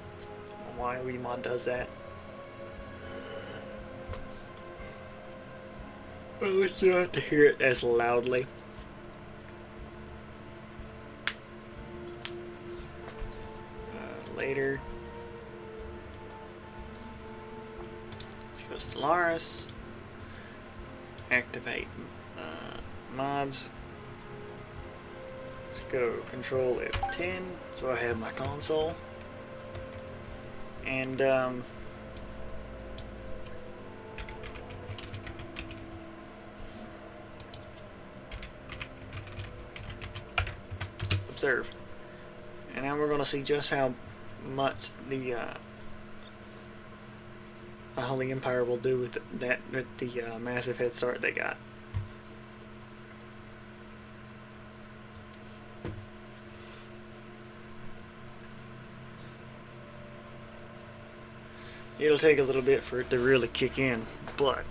Why Wiimod does that. At least you don't have to hear it as loudly. Later. Let's go Stellaris. Activate mods. Let's go Control F10 so I have my console. And observe. And now we're going to see just how much the Holy Empire will do with the massive head start they got. It'll take a little bit for it to really kick in, but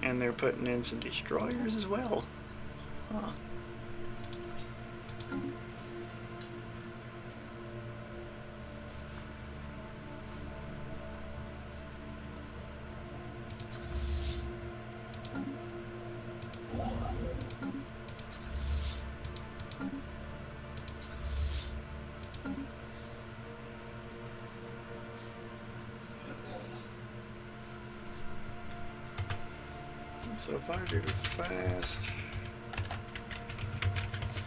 and they're putting in some destroyers as well. Huh. So if I do fast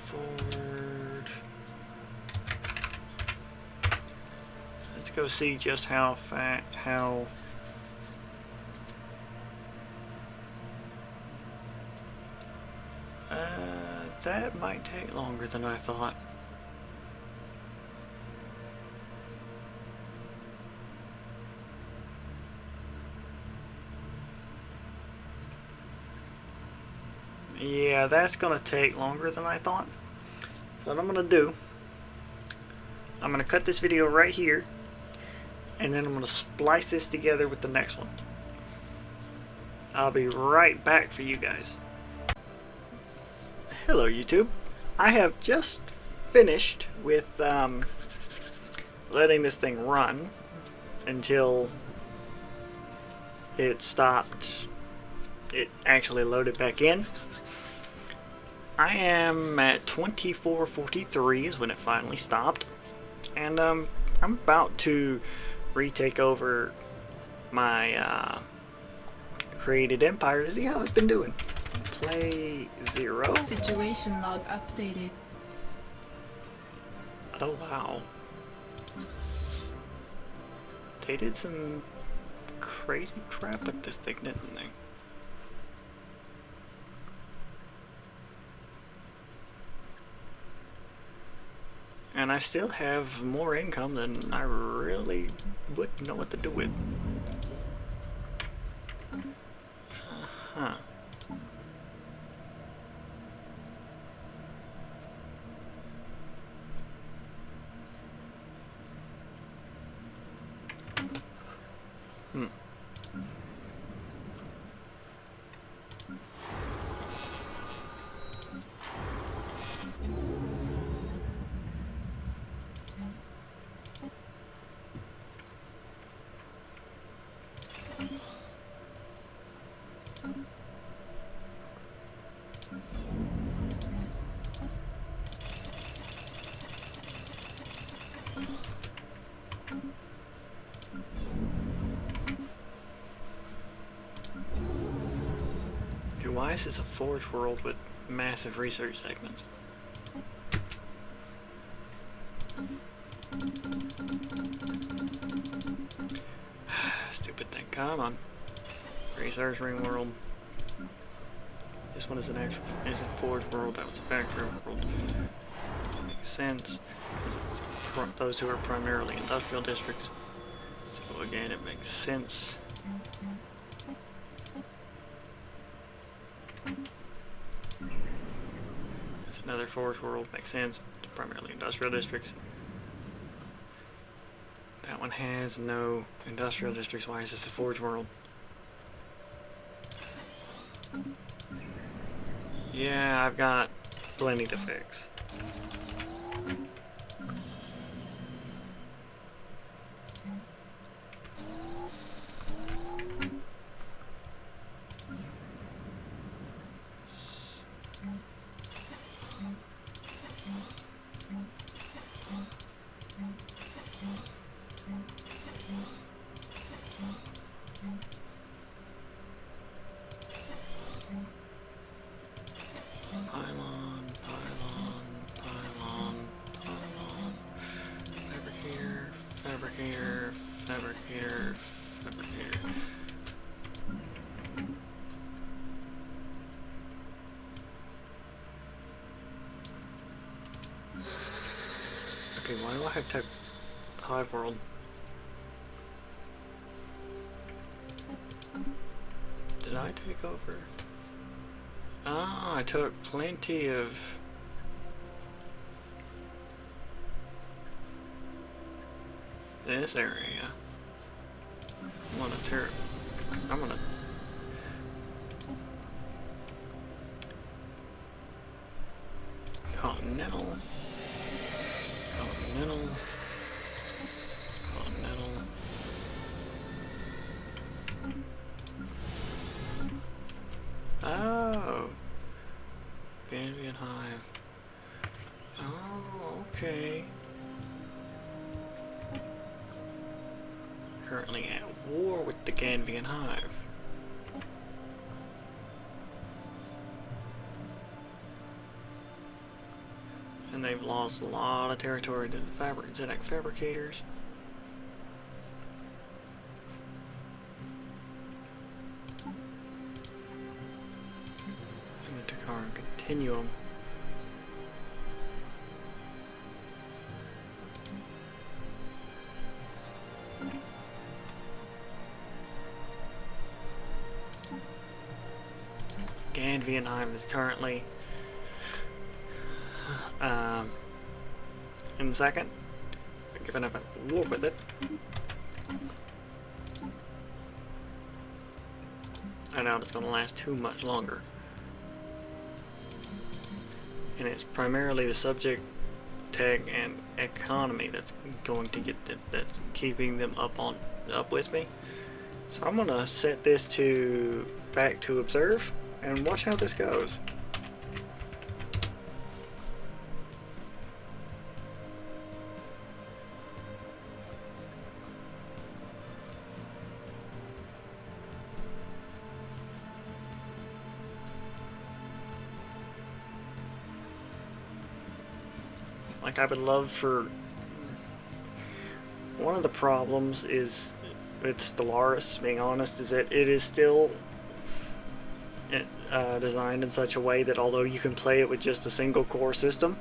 forward, let's go see just how that might take longer than I thought. Yeah, that's gonna take longer than I thought. So what I'm gonna do, I'm gonna cut this video right here, and then I'm gonna splice this together with the next one. I'll be right back for you guys. Hello YouTube. I have just finished with letting this thing run until it stopped. It actually loaded back in. I am at 2443 is when it finally stopped, and I'm about to retake over my created empire to see how it's been doing. Play 0. Situation log updated. Oh wow. They did some crazy crap with this thing, didn't they? And I still have more income than I really would know what to do with. Uh-huh. Why is this a forge world with massive research segments? Stupid thing. Come on. Research ring world. This one is an actual is a forge world. That was a factory world. That makes sense. It's those who are primarily industrial districts. So again, it makes sense. It's another forge world, makes sense. It's primarily industrial districts. That one has no industrial districts. Why is this a forge world? Yeah, I've got plenty to fix. Pylon. Okay, why do I have Tech Hive World? Did I take over? Ah, I took plenty of... this area. I'm gonna tear... I'm gonna... Continental. Continental. Continental. Oh. Ganvian Hive. Oh, okay. Currently at war with the Ganvian Hive. And they've lost a lot of territory to the Zenek fabricators. And the Takaran Continuum. Ganvian Hive is currently in second, given up a war with it. I doubt it's going to last too much longer. And it's primarily the subject, tech, and economy that's going to get them, that's keeping them up with me. So I'm going to set this to back to observe and watch how this goes. Like, I would love for... one of the problems is with Stellaris, being honest, is that it is still designed in such a way that although you can play it with just a single core system,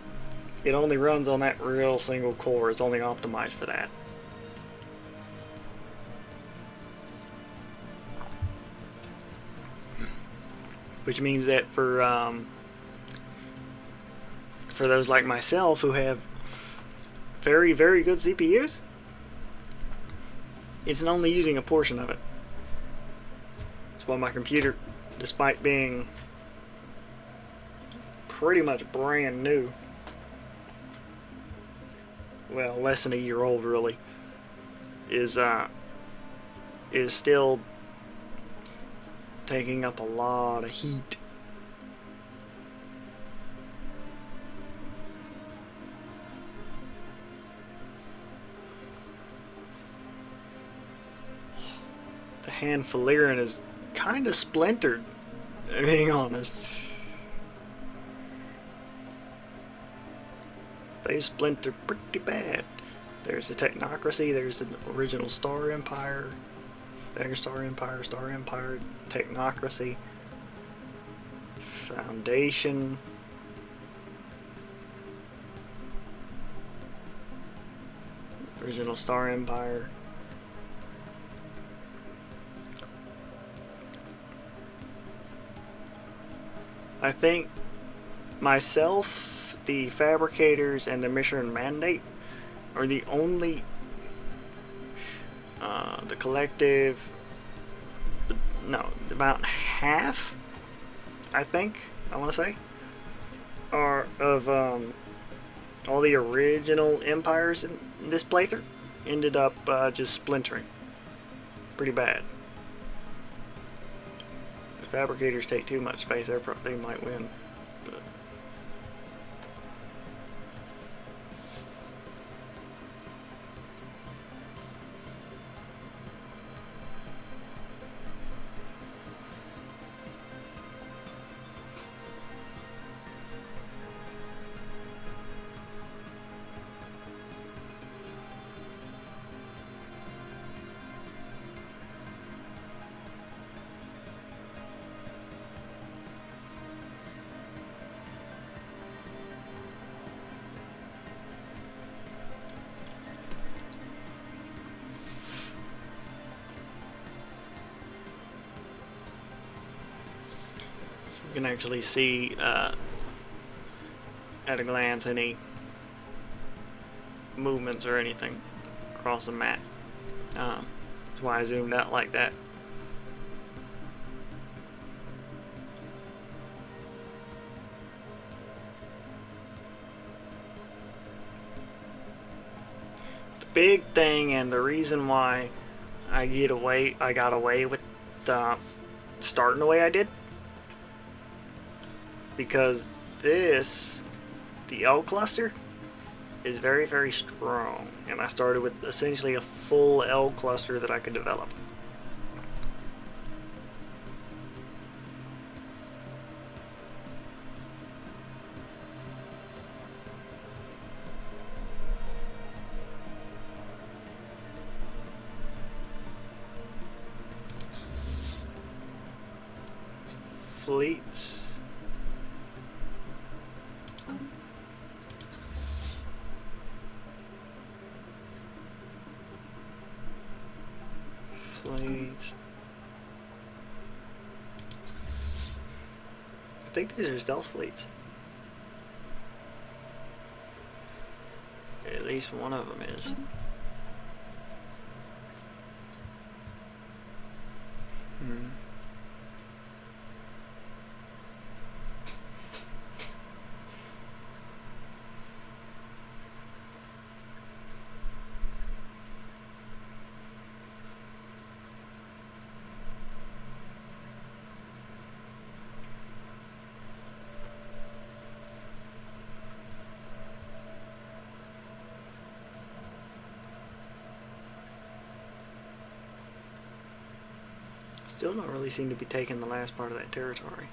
it only runs on that real single core. It's only optimized for that. Which means that for those like myself who have very, very good CPUs, it's only using a portion of it. That's why my computer, despite being pretty much brand new, well, less than a year old really, is still taking up a lot of heat. The hand Faliran is kind of splintered, being honest. They splinter pretty bad. There's a technocracy, there's an original Star Empire, there's Star Empire, technocracy, Foundation, original Star Empire. I think myself, the Fabricators, and the Mission Mandate are the only, the collective, no, about half, I think, I want to say, are of all the original empires in this playthrough ended up just splintering pretty bad. If Fabricators take too much space, they might win. But can actually see at a glance any movements or anything across the map. That's why I zoomed out like that. The big thing and the reason why I got away with starting the way I did, because the L cluster is very, very strong, and I started with essentially a full L cluster that I could develop. Fleets. Fleets. I think these are stealth fleets. At least one of them is. Still don't really seem to be taking the last part of that territory.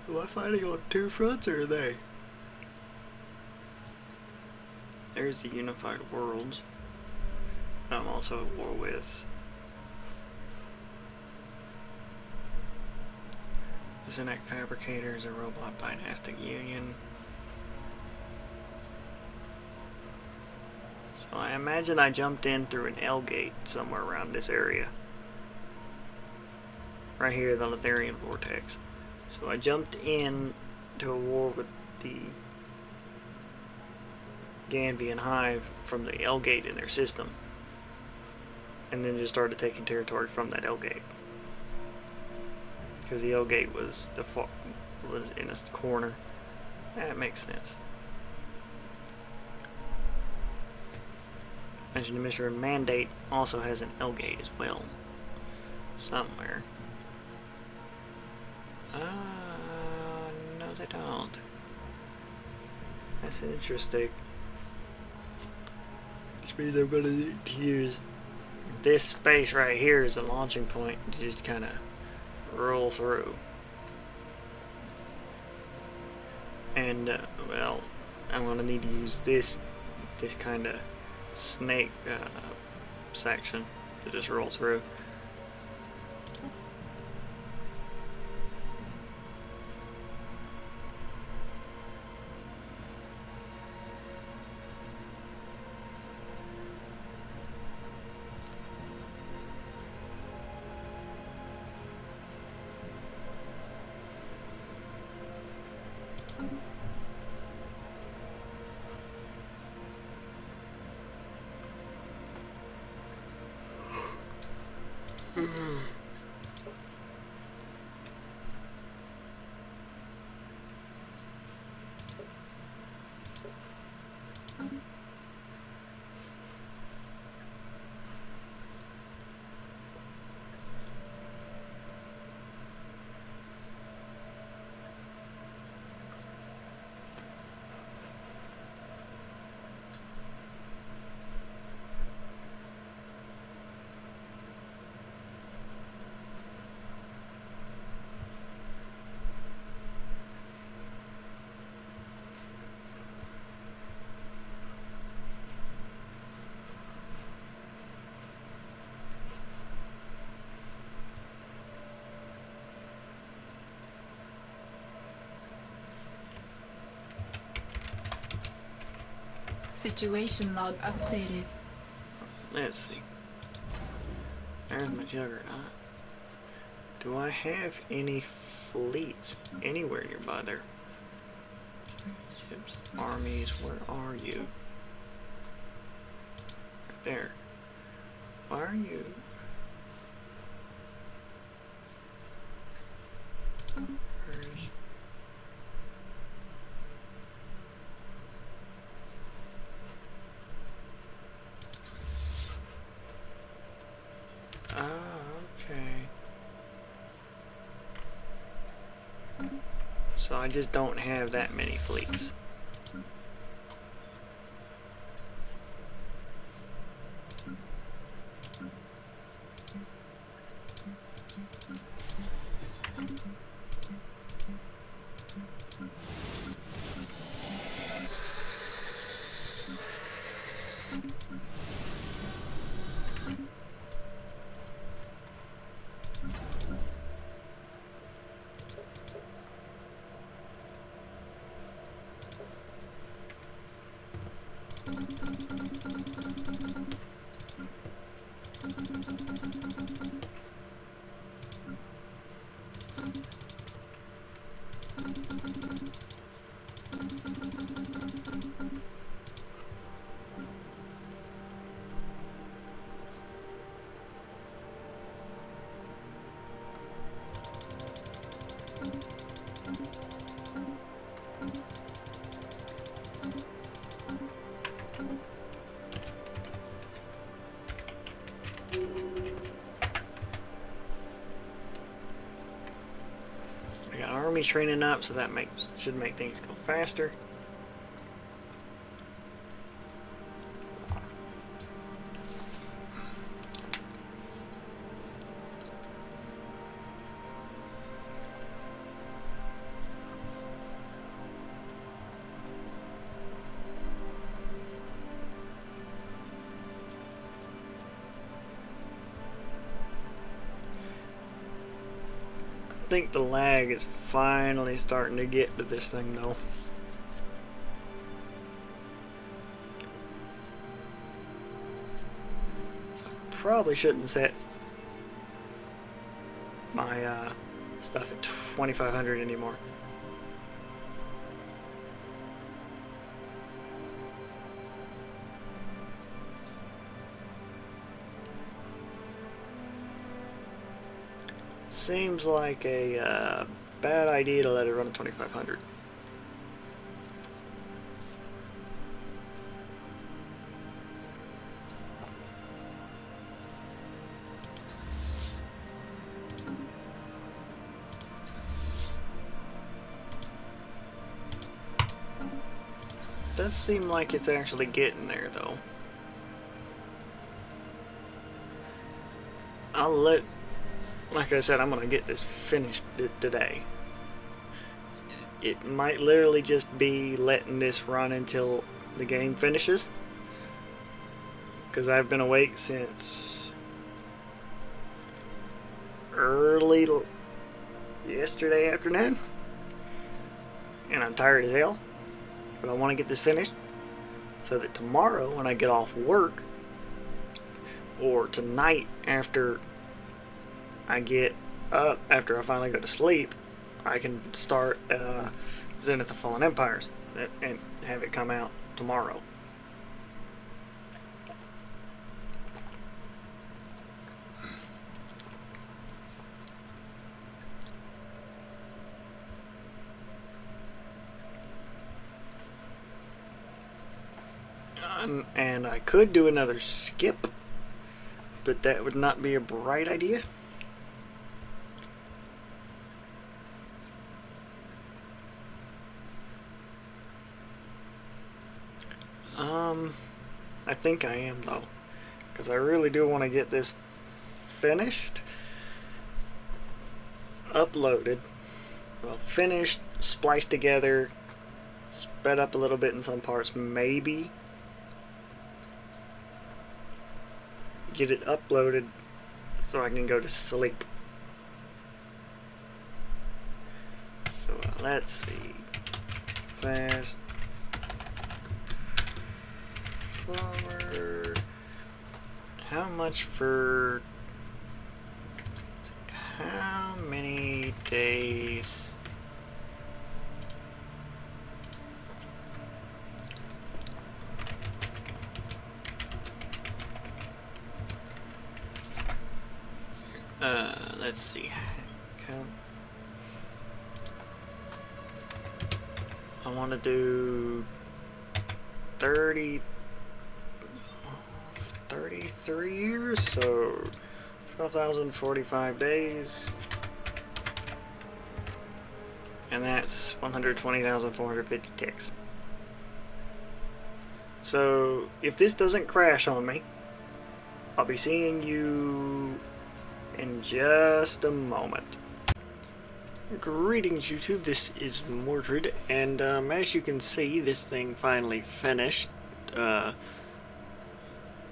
Am I fighting on two fronts, or are they? There's the unified worlds. I'm also at war with the Zenek Fabricators, a robot dynastic union. So I imagine I jumped in through an L gate somewhere around this area. Right here, the Letharian vortex. So I jumped in to a war with the Ganvian Hive from the L gate in their system, and then just started taking territory from that L gate, because the L gate was was in a corner. That makes sense. As you Mr. Mandate also has an L gate as well, somewhere. No, they don't. That's interesting. This means I'm gonna need to use this space right here as a launching point to just kind of roll through. And well, I'm gonna need to use this kind of snake section to just roll through. Situation log updated. Let's see. There's my juggernaut. Do I have any fleets anywhere nearby there? Ships, armies, where are you? Right there. Why are you? Where's... okay. So I just don't have that many fleets. I got armies training up, so that should make things go faster. I think the lag is finally starting to get to this thing though. So I probably shouldn't set my stuff at 2500 anymore. Seems like a bad idea to let it run at 2500. Does seem like it's actually getting there though. Like I said, I'm gonna get this finished today. It might literally just be letting this run until the game finishes, because I've been awake since early yesterday afternoon and I'm tired as hell, but I want to get this finished so that tomorrow when I get off work, or tonight after I get up, after I finally go to sleep, I can start Zenith of Fallen Empires and have it come out tomorrow. And I could do another skip, but that would not be a bright idea. I think I am though, because I really do want to get this finished, uploaded, well, finished, spliced together, sped up a little bit in some parts, maybe get it uploaded so I can go to sleep. So let's see, fast forward. How much for... How many days? Let's see. I want to do 33 years, so 12,045 days. And that's 120,450 ticks. So if this doesn't crash on me, I'll be seeing you in just a moment. Greetings YouTube, this is Mordred, and as you can see, this thing finally finished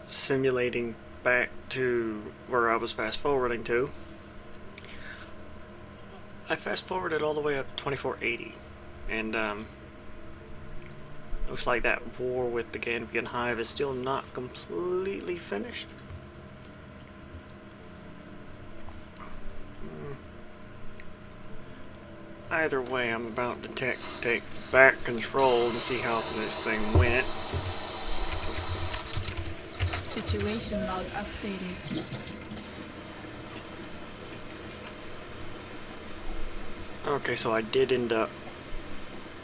simulating back to where I was fast forwarding to. I fast forwarded all the way up to 2480, and looks like that war with the Ganvian Hive is still not completely finished. Either way, I'm about to take back control to see how this thing went. Situation log updated. Okay, so I did end up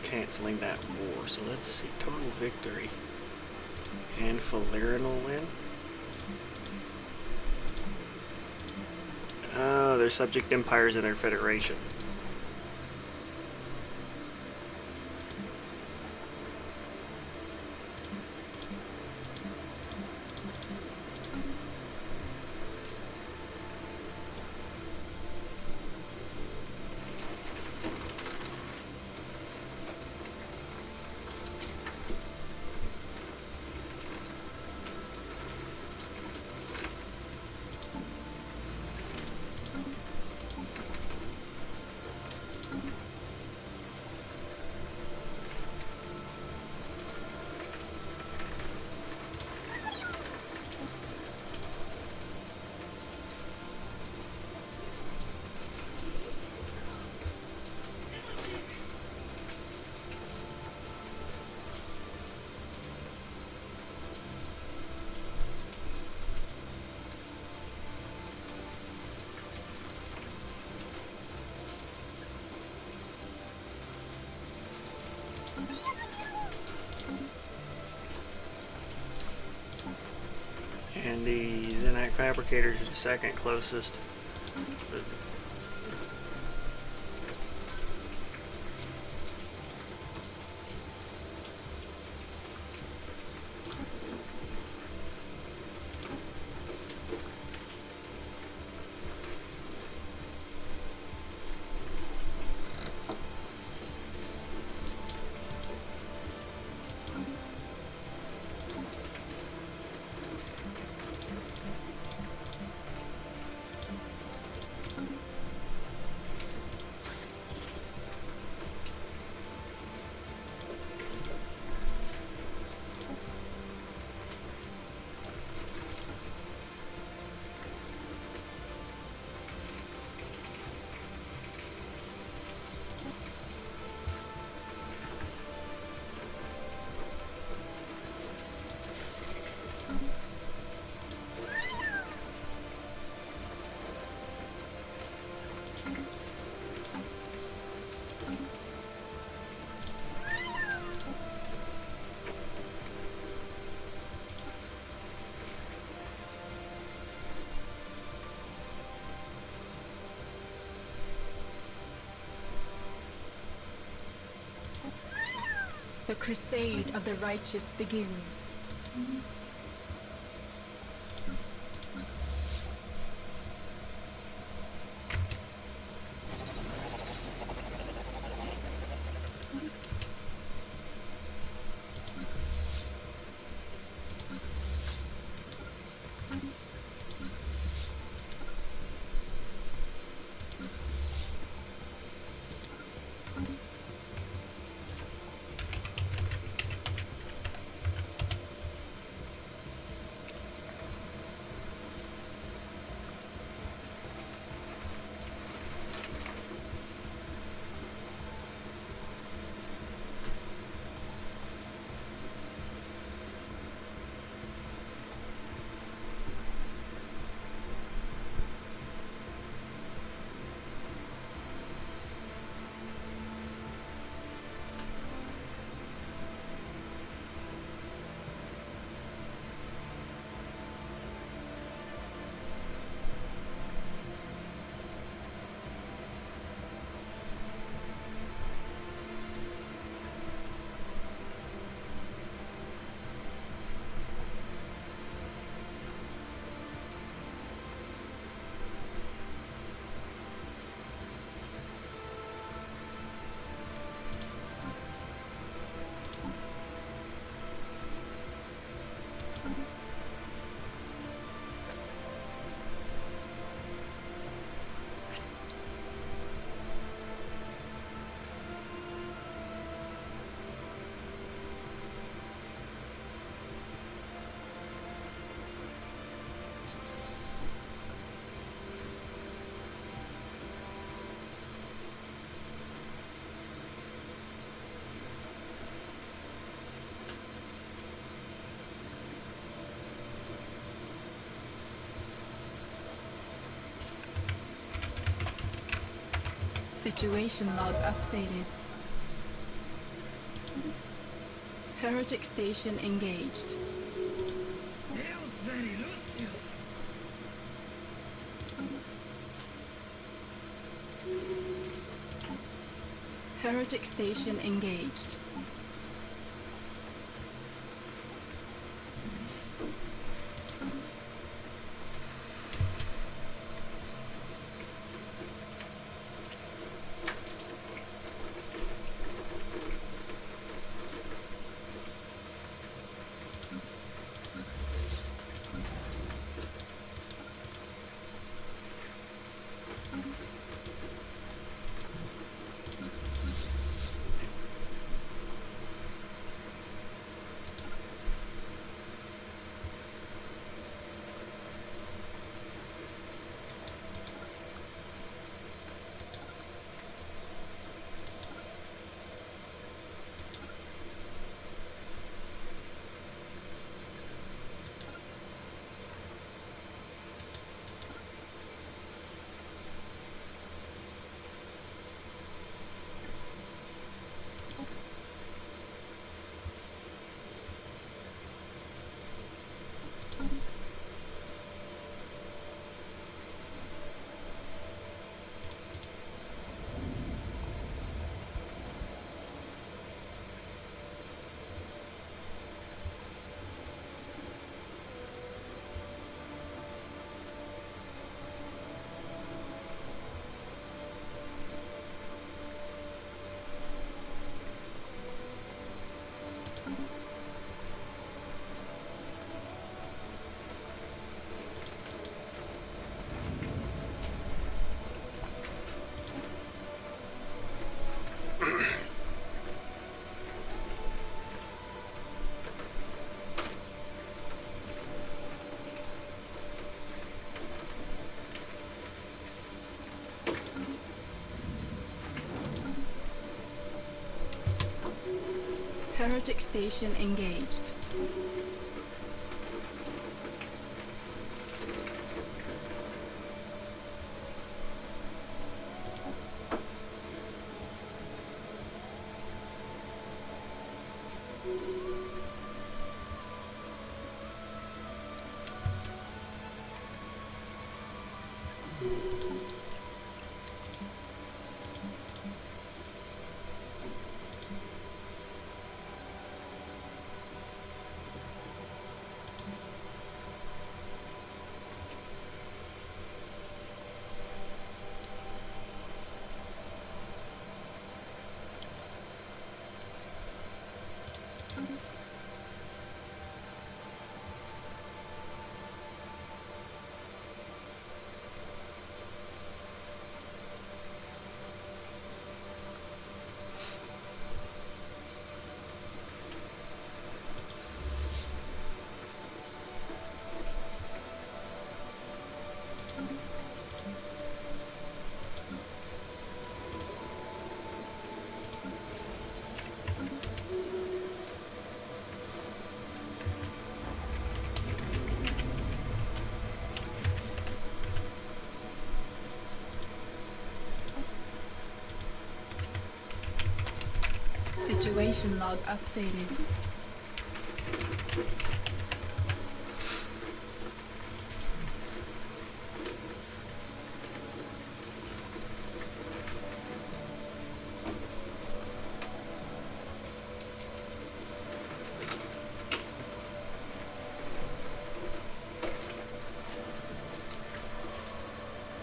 canceling that war. So let's see, total victory. And Falerian will win. Oh, they're subject empires in their federation. And the Zenak Fabricators are the second closest. The crusade of the righteous begins. Situation log updated. Heretic station engaged. Heretic station engaged. Heretic station engaged. Situation log updated.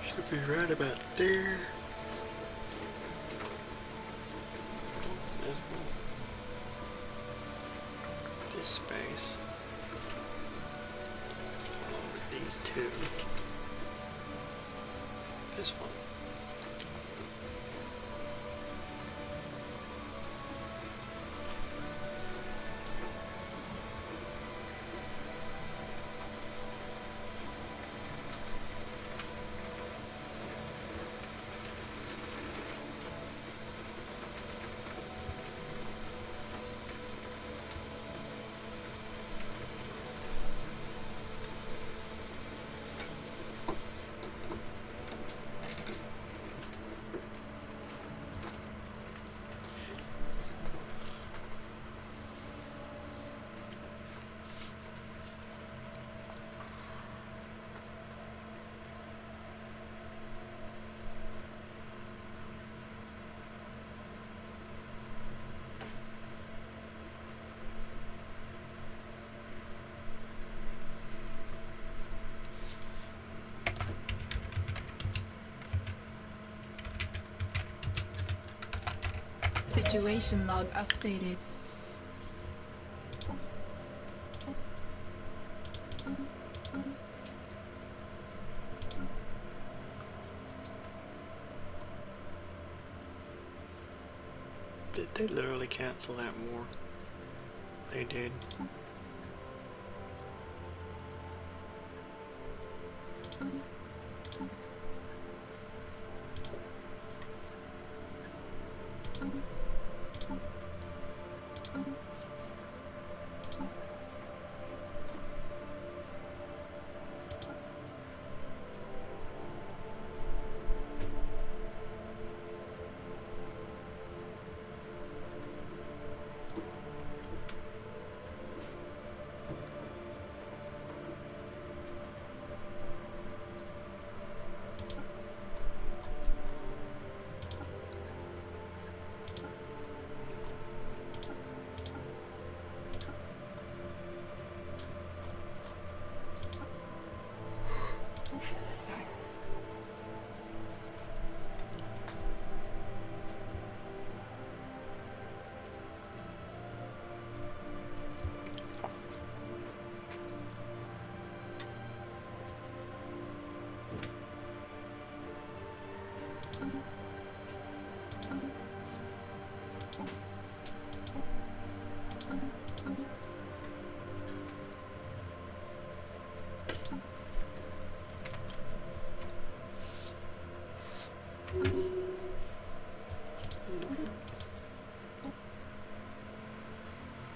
Should be right about there. This space. Along with these two. This one. Situation log updated. Did they literally cancel that more? They did.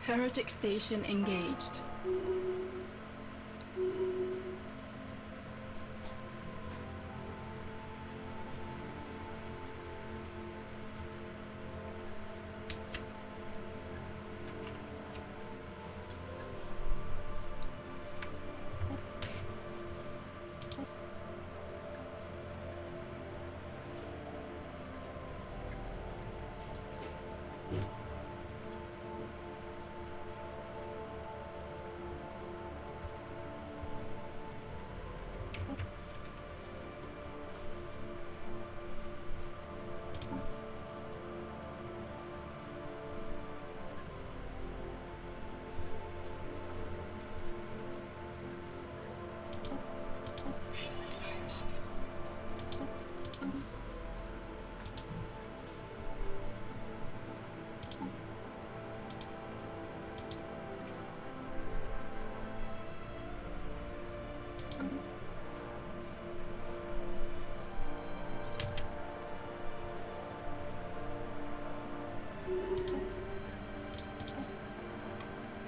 Heretic station engaged.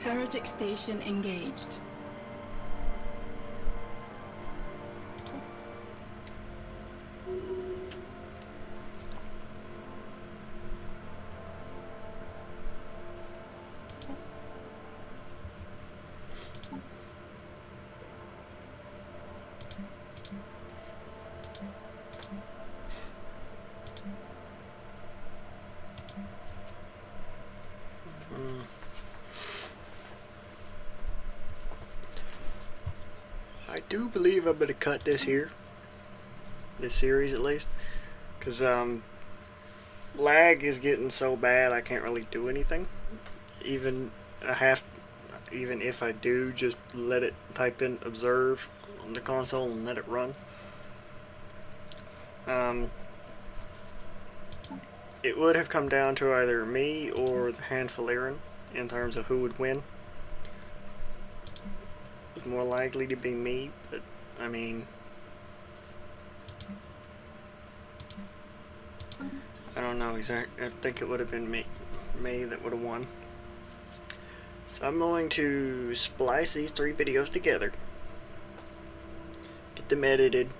Heretic station engaged. I do believe I'm going to cut this here. This series at least. Because lag is getting so bad I can't really do anything. Even if I do, just let it type in observe on the console and let it run. It would have come down to either me or the Hanfaliran in terms of who would win. It's more likely to be me, but I mean, I don't know exactly. I think it would have been me that would have won. So I'm going to splice these 3 videos together, get them edited,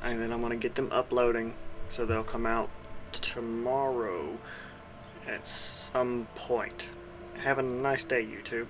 and then I'm going to get them uploading so they'll come out tomorrow at some point. Have a nice day, YouTube.